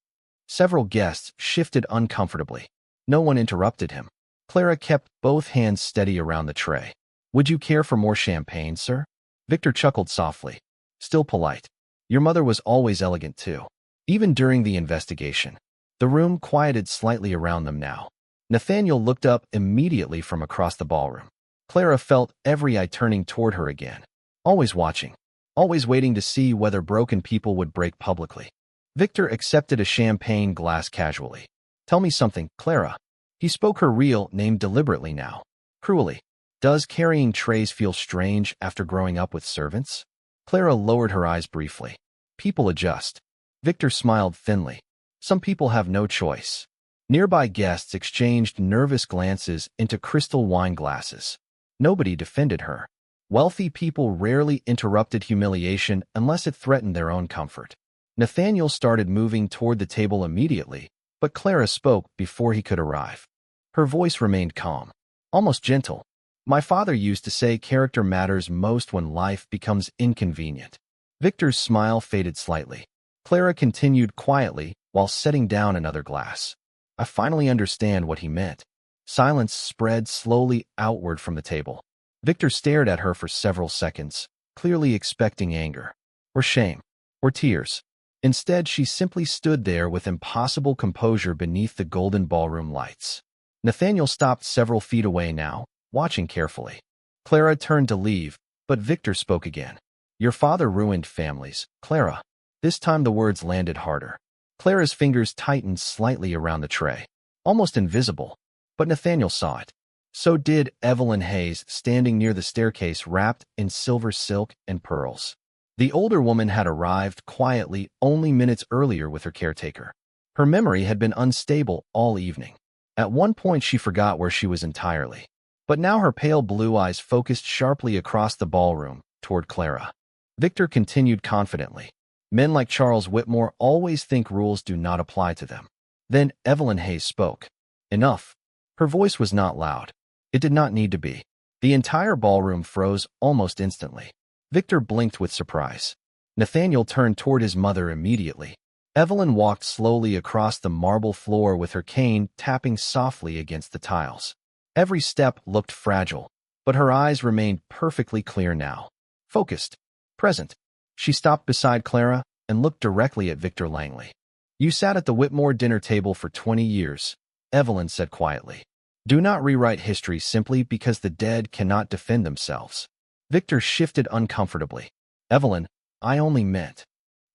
Several guests shifted uncomfortably. No one interrupted him. Clara kept both hands steady around the tray. Would you care for more champagne, sir? Victor chuckled softly. Still polite. Your mother was always elegant, too. Even during the investigation. The room quieted slightly around them now. Nathaniel looked up immediately from across the ballroom. Clara felt every eye turning toward her again. Always watching. Always waiting to see whether broken people would break publicly. Victor accepted a champagne glass casually. Tell me something, Clara. He spoke her real name deliberately now. Cruelly. Does carrying trays feel strange after growing up with servants? Clara lowered her eyes briefly. People adjust. Victor smiled thinly. Some people have no choice. Nearby guests exchanged nervous glances into crystal wine glasses. Nobody defended her. Wealthy people rarely interrupted humiliation unless it threatened their own comfort. Nathaniel started moving toward the table immediately, but Clara spoke before he could arrive. Her voice remained calm, almost gentle. My father used to say character matters most when life becomes inconvenient. Victor's smile faded slightly. Clara continued quietly while setting down another glass. I finally understand what he meant. Silence spread slowly outward from the table. Victor stared at her for several seconds, clearly expecting anger, or shame, or tears. Instead, she simply stood there with impossible composure beneath the golden ballroom lights. Nathaniel stopped several feet away now, watching carefully. Clara turned to leave, but Victor spoke again. Your father ruined families, Clara. This time the words landed harder. Clara's fingers tightened slightly around the tray, almost invisible, but Nathaniel saw it. So did Evelyn Hayes, standing near the staircase wrapped in silver silk and pearls. The older woman had arrived quietly only minutes earlier with her caretaker. Her memory had been unstable all evening. At one point she forgot where she was entirely. But now her pale blue eyes focused sharply across the ballroom, toward Clara. Victor continued confidently. Men like Charles Whitmore always think rules do not apply to them. Then Evelyn Hayes spoke. Enough. Her voice was not loud. It did not need to be. The entire ballroom froze almost instantly. Victor blinked with surprise. Nathaniel turned toward his mother immediately. Evelyn walked slowly across the marble floor with her cane tapping softly against the tiles. Every step looked fragile, but her eyes remained perfectly clear now. Focused. Present. She stopped beside Clara and looked directly at Victor Langley. You sat at the Whitmore dinner table for 20 years, Evelyn said quietly. Do not rewrite history simply because the dead cannot defend themselves. Victor shifted uncomfortably. Evelyn, I only meant.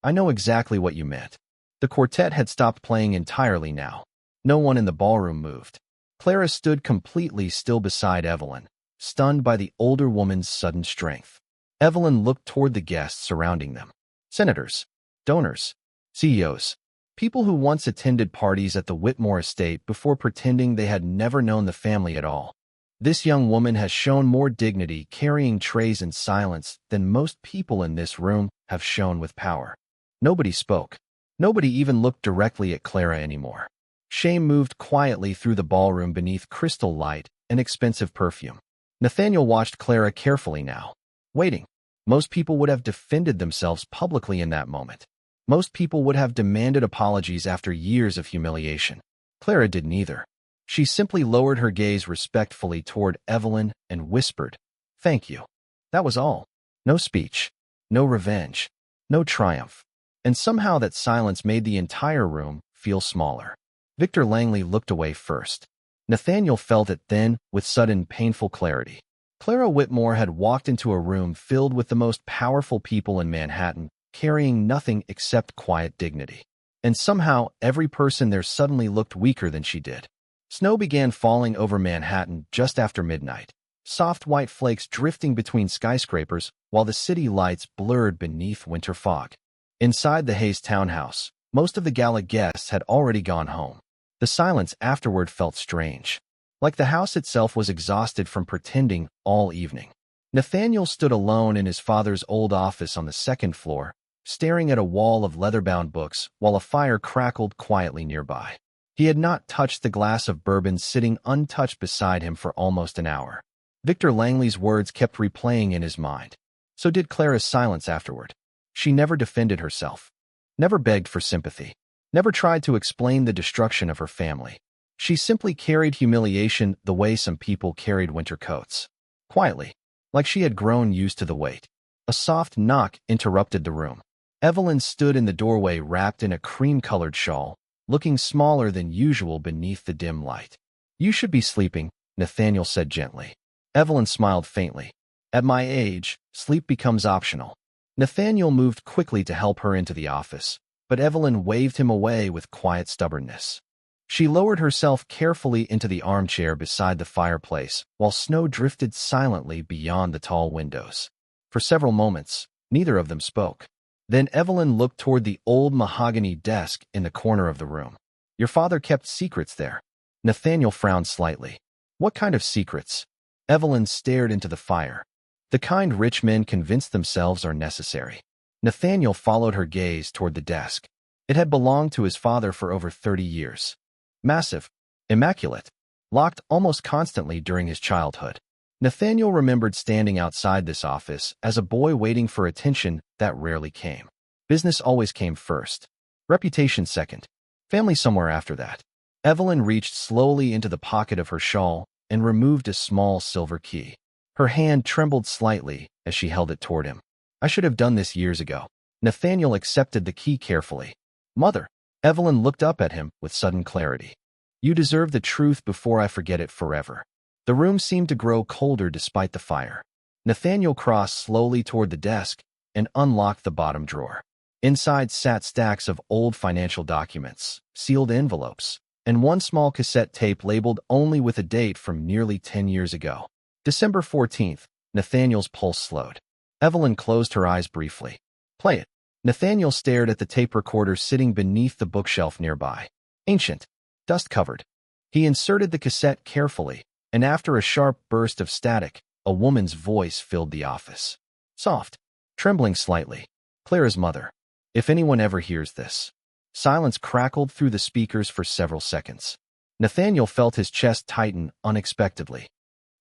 I know exactly what you meant. The quartet had stopped playing entirely now. No one in the ballroom moved. Clara stood completely still beside Evelyn, stunned by the older woman's sudden strength. Evelyn looked toward the guests surrounding them. Senators, donors, CEOs, people who once attended parties at the Whitmore estate before pretending they had never known the family at all. This young woman has shown more dignity carrying trays in silence than most people in this room have shown with power. Nobody spoke. Nobody even looked directly at Clara anymore. Shame moved quietly through the ballroom beneath crystal light and expensive perfume. Nathaniel watched Clara carefully now, waiting. Most people would have defended themselves publicly in that moment. Most people would have demanded apologies after years of humiliation. Clara did neither. She simply lowered her gaze respectfully toward Evelyn and whispered, "Thank you." That was all. No speech, no revenge, no triumph. And somehow that silence made the entire room feel smaller. Victor Langley looked away first. Nathaniel felt it then with sudden painful clarity. Clara Whitmore had walked into a room filled with the most powerful people in Manhattan, carrying nothing except quiet dignity. And somehow every person there suddenly looked weaker than she did. Snow began falling over Manhattan just after midnight. soft white flakes drifting between skyscrapers while the city lights blurred beneath winter fog. Inside the Hayes townhouse, most of the gala guests had already gone home. The silence afterward felt strange, like the house itself was exhausted from pretending all evening. Nathaniel stood alone in his father's old office on the second floor, staring at a wall of leather-bound books while a fire crackled quietly nearby. He had not touched the glass of bourbon sitting untouched beside him for almost an hour. Victor Langley's words kept replaying in his mind. So did Clara's silence afterward. She never defended herself, never begged for sympathy, never tried to explain the destruction of her family. She simply carried humiliation the way some people carried winter coats. Quietly, like she had grown used to the weight. A soft knock interrupted the room. Evelyn stood in the doorway wrapped in a cream-colored shawl, looking smaller than usual beneath the dim light. "You should be sleeping," Nathaniel said gently. Evelyn smiled faintly. "At my age, sleep becomes optional." Nathaniel moved quickly to help her into the office, but Evelyn waved him away with quiet stubbornness. She lowered herself carefully into the armchair beside the fireplace while snow drifted silently beyond the tall windows. For several moments, neither of them spoke. Then Evelyn looked toward the old mahogany desk in the corner of the room. "Your father kept secrets there." Nathaniel frowned slightly. "What kind of secrets?" Evelyn stared into the fire. "The kind rich men convince themselves are necessary." Nathaniel followed her gaze toward the desk. It had belonged to his father for over 30 years. Massive, immaculate, locked almost constantly during his childhood. Nathaniel remembered standing outside this office as a boy waiting for attention that rarely came. Business always came first. Reputation second. Family somewhere after that. Evelyn reached slowly into the pocket of her shawl and removed a small silver key. Her hand trembled slightly as she held it toward him. "I should have done this years ago." Nathaniel accepted the key carefully. "Mother." Evelyn looked up at him with sudden clarity. "You deserve the truth before I forget it forever." The room seemed to grow colder despite the fire. Nathaniel crossed slowly toward the desk and unlocked the bottom drawer. Inside sat stacks of old financial documents, sealed envelopes, and one small cassette tape labeled only with a date from nearly 10 years ago. December 14th, Nathaniel's pulse slowed. Evelyn closed her eyes briefly. "Play it." Nathaniel stared at the tape recorder sitting beneath the bookshelf nearby. Ancient, dust-covered. He inserted the cassette carefully, and after a sharp burst of static, a woman's voice filled the office. Soft, trembling slightly. "Clara's mother. If anyone ever hears this." Silence crackled through the speakers for several seconds. Nathaniel felt his chest tighten unexpectedly.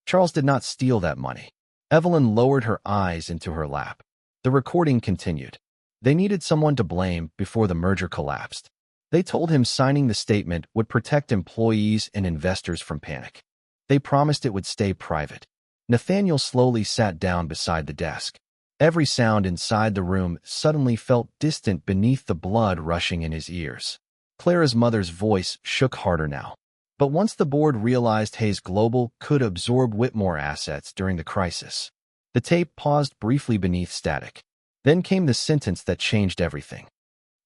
Charles did not steal that money. Evelyn lowered her eyes into her lap. The recording continued. They needed someone to blame before the merger collapsed. They told him signing the statement would protect employees and investors from panic. They promised it would stay private. Nathaniel slowly sat down beside the desk. Every sound inside the room suddenly felt distant beneath the blood rushing in his ears. Clara's mother's voice shook harder now. But once the board realized Hayes Global could absorb Whitmore assets during the crisis, the tape paused briefly beneath static. Then came the sentence that changed everything.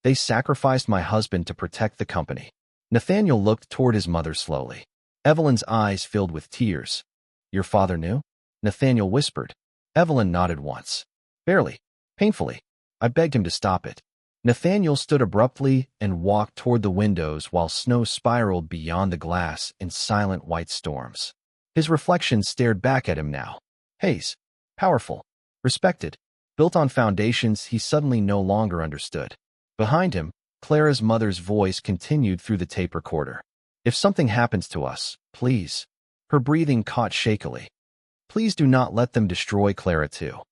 "They sacrificed my husband to protect the company." Nathaniel looked toward his mother slowly. Evelyn's eyes filled with tears. "Your father knew?" Nathaniel whispered. Evelyn nodded once. "Barely. Painfully. I begged him to stop it." Nathaniel stood abruptly and walked toward the windows while snow spiraled beyond the glass in silent white storms. His reflection stared back at him now. Hayes. Powerful. Respected. Built on foundations he suddenly no longer understood. Behind him, Clara's mother's voice continued through the tape recorder. "If something happens to us, please." Her breathing caught shakily. "Please do not let them destroy Clara too."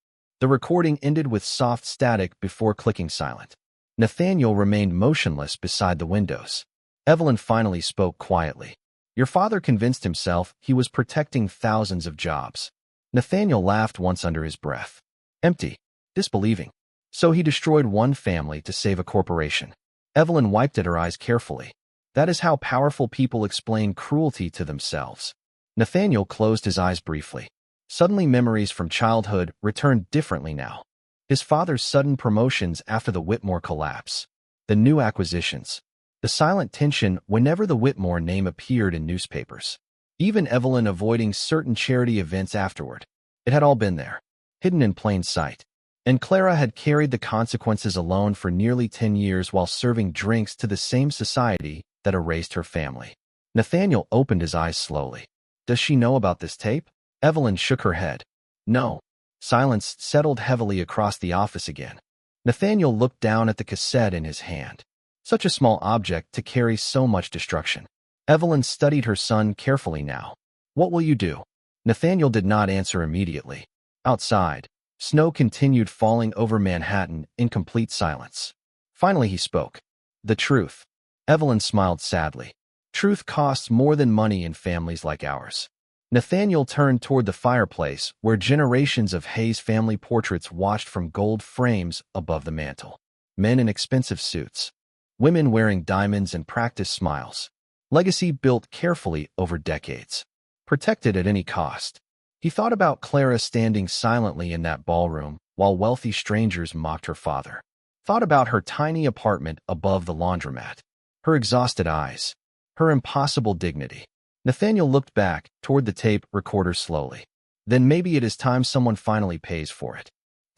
The recording ended with soft static before clicking silent. Nathaniel remained motionless beside the windows. Evelyn finally spoke quietly. "Your father convinced himself he was protecting thousands of jobs." Nathaniel laughed once under his breath. Empty. Disbelieving. "So he destroyed one family to save a corporation." Evelyn wiped at her eyes carefully. "That is how powerful people explain cruelty to themselves." Nathaniel closed his eyes briefly. Suddenly memories from childhood returned differently now. His father's sudden promotions after the Whitmore collapse. The new acquisitions. The silent tension whenever the Whitmore name appeared in newspapers. even Evelyn avoiding certain charity events afterward. It had all been there, hidden in plain sight. And Clara had carried the consequences alone for nearly 10 years while serving drinks to the same society that erased her family. Nathaniel opened his eyes slowly. Does she know about this tape? Evelyn shook her head. No. Silence settled heavily across the office again. Nathaniel looked down at the cassette in his hand. Such a small object to carry so much destruction. Evelyn studied her son carefully now. What will you do? Nathaniel did not answer immediately. Outside, snow continued falling over Manhattan in complete silence. Finally he spoke. The truth. Evelyn smiled sadly. Truth costs more than money in families like ours. Nathaniel turned toward the fireplace where generations of Hayes family portraits watched from gold frames above the mantel. Men in expensive suits. Women wearing diamonds and practiced smiles. Legacy built carefully over decades. Protected at any cost. He thought about Clara standing silently in that ballroom while wealthy strangers mocked her father. Thought about her tiny apartment above the laundromat. Her exhausted eyes. Her impossible dignity. Nathaniel looked back toward the tape recorder slowly. Then maybe it is time someone finally pays for it.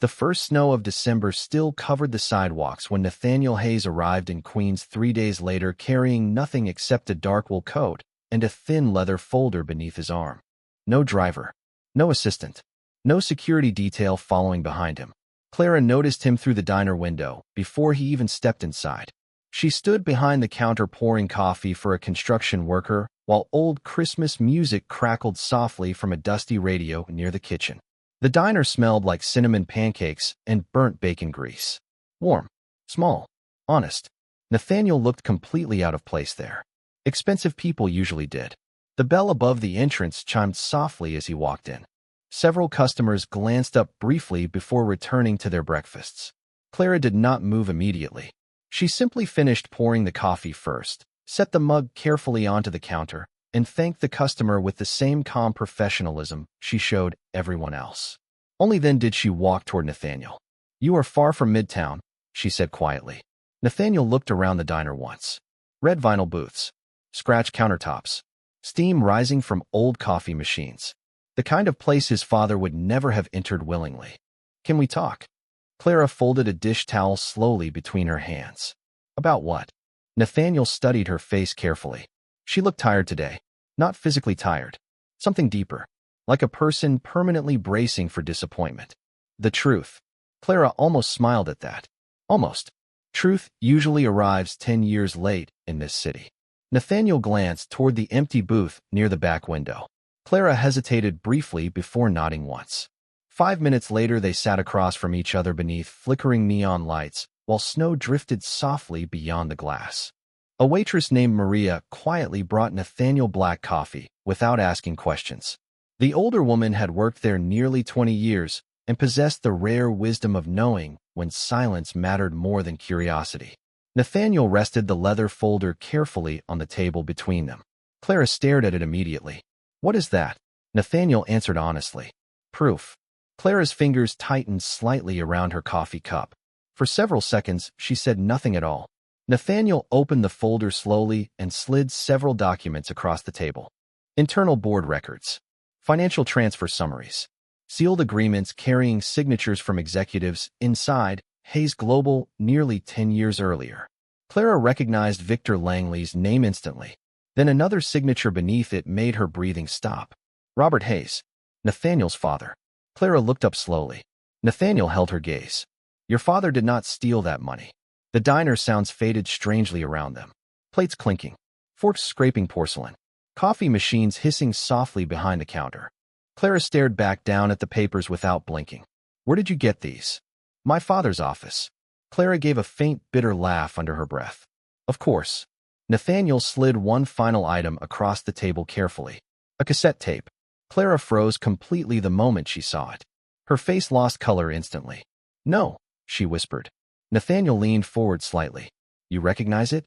The first snow of December still covered the sidewalks when Nathaniel Hayes arrived in Queens 3 days later carrying nothing except a dark wool coat and a thin leather folder beneath his arm. No driver. No assistant. No security detail following behind him. Clara noticed him through the diner window before he even stepped inside. She stood behind the counter pouring coffee for a construction worker while old Christmas music crackled softly from a dusty radio near the kitchen. The diner smelled like cinnamon pancakes and burnt bacon grease. Warm, small, honest. Nathaniel looked completely out of place there. Expensive people usually did. The bell above the entrance chimed softly as he walked in. Several customers glanced up briefly before returning to their breakfasts. Clara did not move immediately. She simply finished pouring the coffee first, set the mug carefully onto the counter, and thanked the customer with the same calm professionalism she showed everyone else. Only then did she walk toward Nathaniel. You are far from Midtown, she said quietly. Nathaniel looked around the diner once. Red vinyl booths. Scratch countertops. Steam rising from old coffee machines. The kind of place his father would never have entered willingly. Can we talk? Clara folded a dish towel slowly between her hands. About what? Nathaniel studied her face carefully. She looked tired today. Not physically tired. Something deeper. Like a person permanently bracing for disappointment. The truth. Clara almost smiled at that. Almost. Truth usually arrives 10 years late in this city. Nathaniel glanced toward the empty booth near the back window. Clara hesitated briefly before nodding once. 5 minutes later they sat across from each other beneath flickering neon lights while snow drifted softly beyond the glass. A waitress named Maria quietly brought Nathaniel black coffee without asking questions. The older woman had worked there nearly 20 years and possessed the rare wisdom of knowing when silence mattered more than curiosity. Nathaniel rested the leather folder carefully on the table between them. Clara stared at it immediately. What is that? Nathaniel answered honestly. Proof. Clara's fingers tightened slightly around her coffee cup. For several seconds, she said nothing at all. Nathaniel opened the folder slowly and slid several documents across the table. Internal board records. Financial transfer summaries. Sealed agreements carrying signatures from executives inside Hayes Global nearly 10 years earlier. Clara recognized Victor Langley's name instantly. Then another signature beneath it made her breathing stop. Robert Hayes, Nathaniel's father. Clara looked up slowly. Nathaniel held her gaze. Your father did not steal that money. The diner sounds faded strangely around them. Plates clinking. Forks scraping porcelain. Coffee machines hissing softly behind the counter. Clara stared back down at the papers without blinking. Where did you get these? My father's office. Clara gave a faint, bitter laugh under her breath. Of course. Nathaniel slid one final item across the table carefully. A cassette tape. Clara froze completely the moment she saw it. Her face lost color instantly. No, she whispered. Nathaniel leaned forward slightly. You recognize it?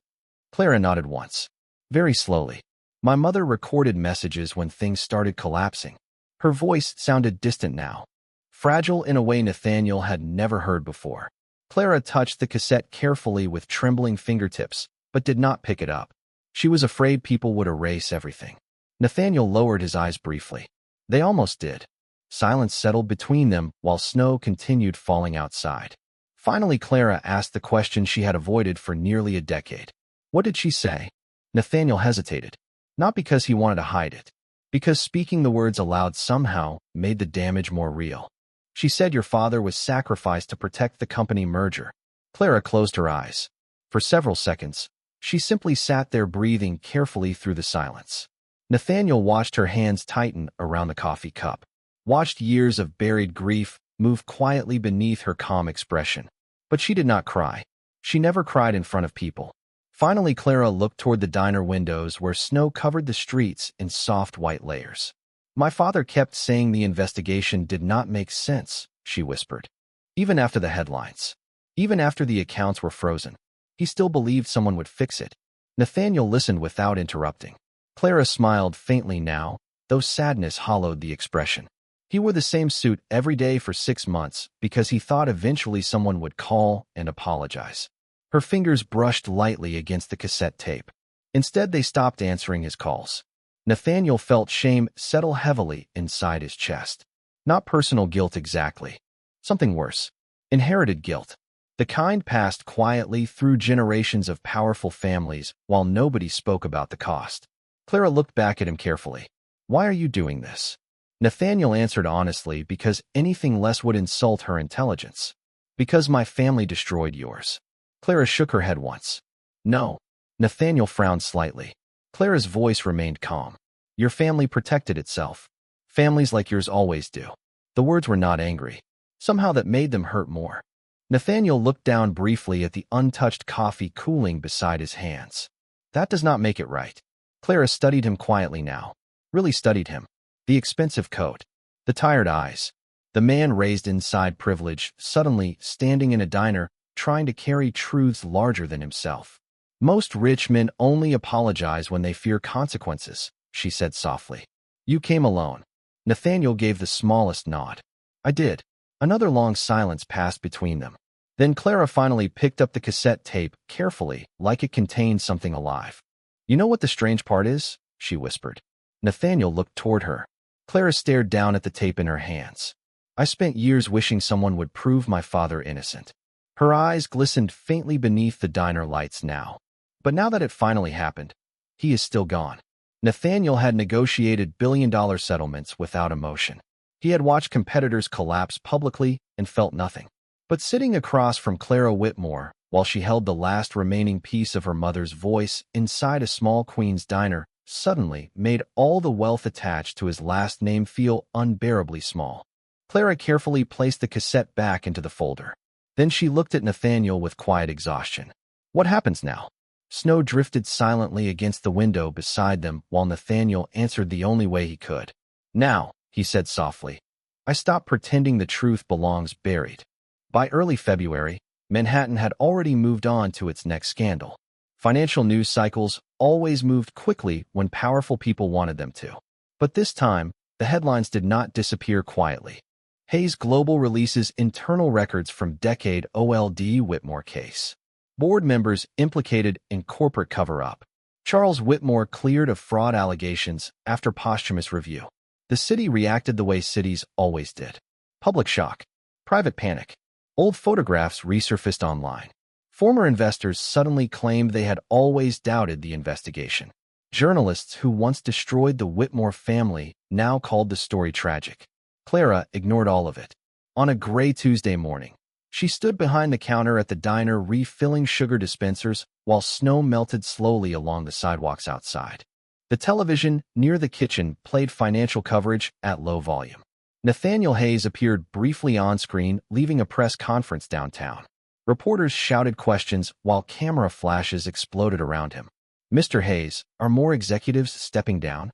Clara nodded once. Very slowly. My mother recorded messages when things started collapsing. Her voice sounded distant now. Fragile in a way Nathaniel had never heard before. Clara touched the cassette carefully with trembling fingertips, but did not pick it up. She was afraid people would erase everything. Nathaniel lowered his eyes briefly. They almost did. Silence settled between them while snow continued falling outside. Finally, Clara asked the question she had avoided for nearly a decade. What did she say? Nathaniel hesitated. Not because he wanted to hide it. Because speaking the words aloud somehow made the damage more real. She said your father was sacrificed to protect the company merger. Clara closed her eyes. For several seconds, she simply sat there breathing carefully through the silence. Nathaniel watched her hands tighten around the coffee cup. Watched years of buried grief move quietly beneath her calm expression. But she did not cry. She never cried in front of people. Finally, Clara looked toward the diner windows where snow covered the streets in soft white layers. My father kept saying the investigation did not make sense, she whispered. Even after the headlines. Even after the accounts were frozen. He still believed someone would fix it. Nathaniel listened without interrupting. Clara smiled faintly now, though sadness hollowed the expression. He wore the same suit every day for 6 months because he thought eventually someone would call and apologize. Her fingers brushed lightly against the cassette tape. Instead, they stopped answering his calls. Nathaniel felt shame settle heavily inside his chest. Not personal guilt exactly. Something worse. Inherited guilt. The kind passed quietly through generations of powerful families while nobody spoke about the cost. Clara looked back at him carefully. Why are you doing this? Nathaniel answered honestly because anything less would insult her intelligence. Because my family destroyed yours. Clara shook her head once. No. Nathaniel frowned slightly. Clara's voice remained calm. Your family protected itself. Families like yours always do. The words were not angry. Somehow that made them hurt more. Nathaniel looked down briefly at the untouched coffee cooling beside his hands. That does not make it right. Clara studied him quietly now. Really studied him. The expensive coat. The tired eyes. The man raised inside privilege, suddenly standing in a diner, trying to carry truths larger than himself. Most rich men only apologize when they fear consequences, she said softly. You came alone. Nathaniel gave the smallest nod. I did. Another long silence passed between them. Then Clara finally picked up the cassette tape carefully, like it contained something alive. You know what the strange part is? She whispered. Nathaniel looked toward her. Clara stared down at the tape in her hands. I spent years wishing someone would prove my father innocent. Her eyes glistened faintly beneath the diner lights now. But now that it finally happened, he is still gone. Nathaniel had negotiated billion-dollar settlements without emotion. He had watched competitors collapse publicly and felt nothing. But sitting across from Clara Whitmore, while she held the last remaining piece of her mother's voice inside a small Queen's diner, suddenly made all the wealth attached to his last name feel unbearably small. Clara carefully placed the cassette back into the folder. Then she looked at Nathaniel with quiet exhaustion. What happens now? Snow drifted silently against the window beside them while Nathaniel answered the only way he could. Now, he said softly, I stopped pretending the truth belongs buried. By early February, Manhattan had already moved on to its next scandal. Financial news cycles always moved quickly when powerful people wanted them to. But this time, the headlines did not disappear quietly. Hayes Global releases internal records from decade old Whitmore case. Board members implicated in corporate cover-up. Charles Whitmore cleared of fraud allegations after posthumous review. The city reacted the way cities always did. Public shock. Private panic. Old photographs resurfaced online. Former investors suddenly claimed they had always doubted the investigation. Journalists who once destroyed the Whitmore family now called the story tragic. Clara ignored all of it. On a gray Tuesday morning, she stood behind the counter at the diner refilling sugar dispensers while snow melted slowly along the sidewalks outside. The television near the kitchen played financial coverage at low volume. Nathaniel Hayes appeared briefly on screen, leaving a press conference downtown. Reporters shouted questions while camera flashes exploded around him. Mr. Hayes, are more executives stepping down?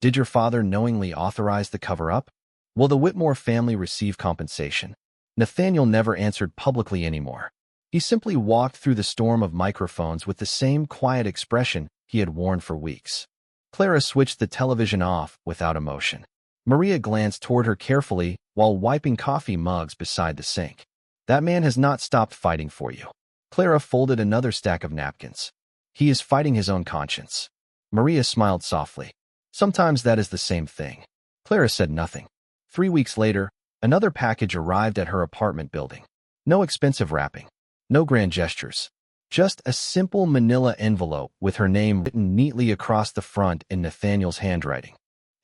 Did your father knowingly authorize the cover-up? Will the Whitmore family receive compensation? Nathaniel never answered publicly anymore. He simply walked through the storm of microphones with the same quiet expression he had worn for weeks. Clara switched the television off without emotion. Maria glanced toward her carefully while wiping coffee mugs beside the sink. That man has not stopped fighting for you. Clara folded another stack of napkins. He is fighting his own conscience. Maria smiled softly. Sometimes that is the same thing. Clara said nothing. 3 weeks later, another package arrived at her apartment building. No expensive wrapping. No grand gestures. Just a simple manila envelope with her name written neatly across the front in Nathaniel's handwriting.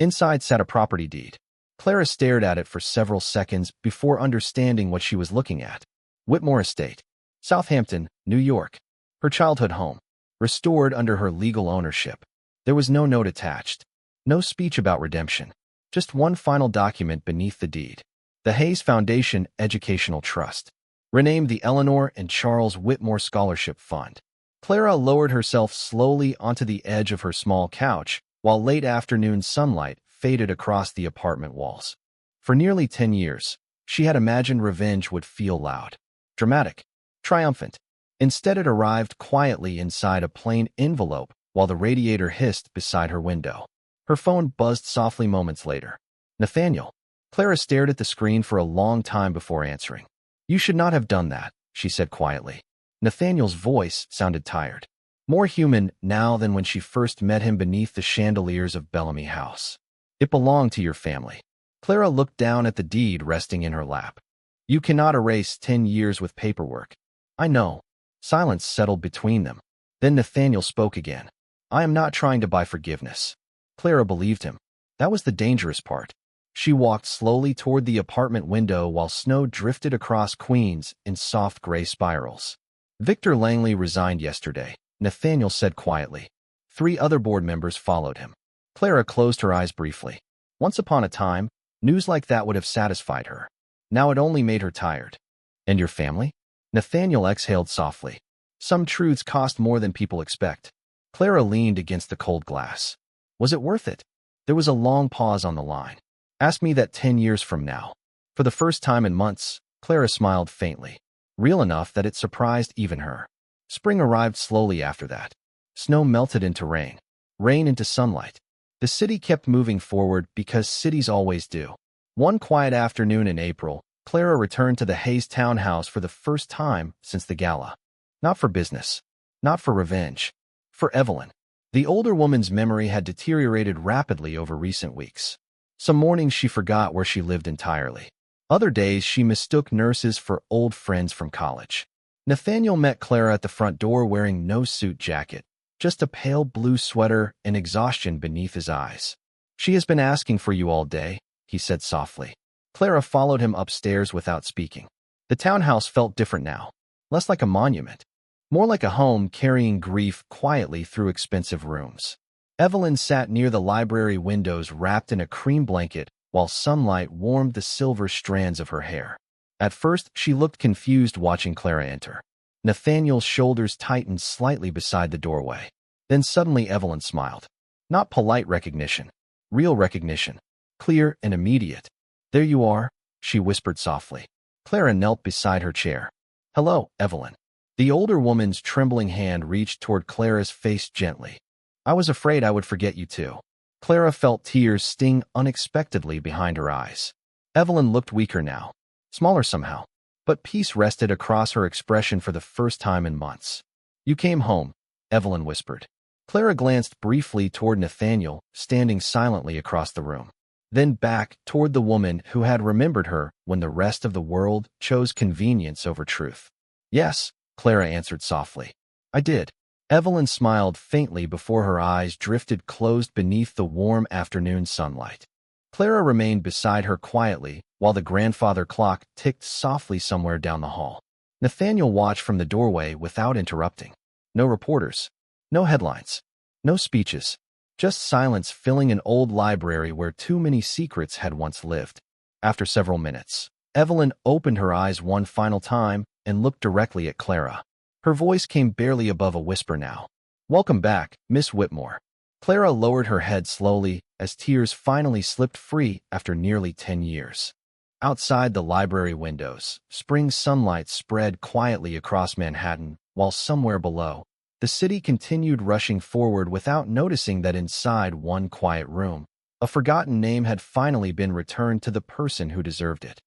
Inside sat a property deed. Clara stared at it for several seconds before understanding what she was looking at. Whitmore Estate, Southampton, New York. Her childhood home. Restored under her legal ownership. There was no note attached. No speech about redemption. Just one final document beneath the deed. The Hayes Foundation Educational Trust. Renamed the Eleanor and Charles Whitmore Scholarship Fund. Clara lowered herself slowly onto the edge of her small couch, while late afternoon sunlight faded across the apartment walls. For nearly 10 years, she had imagined revenge would feel loud, dramatic, triumphant. Instead, it arrived quietly inside a plain envelope while the radiator hissed beside her window. Her phone buzzed softly moments later. Nathaniel. Clara stared at the screen for a long time before answering. You should not have done that, she said quietly. Nathaniel's voice sounded tired. More human now than when she first met him beneath the chandeliers of Bellamy House. It belonged to your family. Clara looked down at the deed resting in her lap. You cannot erase 10 years with paperwork. I know. Silence settled between them. Then Nathaniel spoke again. I am not trying to buy forgiveness. Clara believed him. That was the dangerous part. She walked slowly toward the apartment window while snow drifted across Queens in soft gray spirals. Victor Langley resigned yesterday, Nathaniel said quietly. 3 other board members followed him. Clara closed her eyes briefly. Once upon a time, news like that would have satisfied her. Now it only made her tired. And your family? Nathaniel exhaled softly. Some truths cost more than people expect. Clara leaned against the cold glass. Was it worth it? There was a long pause on the line. Ask me that 10 years from now. For the first time in months, Clara smiled faintly, real enough that it surprised even her. Spring arrived slowly after that. Snow melted into rain, rain into sunlight. The city kept moving forward because cities always do. One quiet afternoon in April, Clara returned to the Hayes townhouse for the first time since the gala. Not for business, not for revenge, for Evelyn. The older woman's memory had deteriorated rapidly over recent weeks. Some mornings she forgot where she lived entirely. Other days she mistook nurses for old friends from college. Nathaniel met Clara at the front door wearing no suit jacket, just a pale blue sweater and exhaustion beneath his eyes. She has been asking for you all day, he said softly. Clara followed him upstairs without speaking. The townhouse felt different now, less like a monument, more like a home carrying grief quietly through expensive rooms. Evelyn sat near the library windows wrapped in a cream blanket while sunlight warmed the silver strands of her hair. At first, she looked confused watching Clara enter. Nathaniel's shoulders tightened slightly beside the doorway. Then suddenly Evelyn smiled. Not polite recognition, real recognition, clear and immediate. There you are, she whispered softly. Clara knelt beside her chair. Hello, Evelyn. The older woman's trembling hand reached toward Clara's face gently. I was afraid I would forget you too. Clara felt tears sting unexpectedly behind her eyes. Evelyn looked weaker now, smaller somehow, but peace rested across her expression for the first time in months. You came home, Evelyn whispered. Clara glanced briefly toward Nathaniel, standing silently across the room, then back toward the woman who had remembered her when the rest of the world chose convenience over truth. Yes, Clara answered softly. I did. Evelyn smiled faintly before her eyes drifted closed beneath the warm afternoon sunlight. Clara remained beside her quietly while the grandfather clock ticked softly somewhere down the hall. Nathaniel watched from the doorway without interrupting. No reporters, no headlines, no speeches, just silence filling an old library where too many secrets had once lived. After several minutes, Evelyn opened her eyes one final time and looked directly at Clara. Her voice came barely above a whisper now. Welcome back, Miss Whitmore. Clara lowered her head slowly as tears finally slipped free after nearly 10 years. Outside the library windows, spring sunlight spread quietly across Manhattan, while somewhere below, the city continued rushing forward without noticing that inside one quiet room, a forgotten name had finally been returned to the person who deserved it.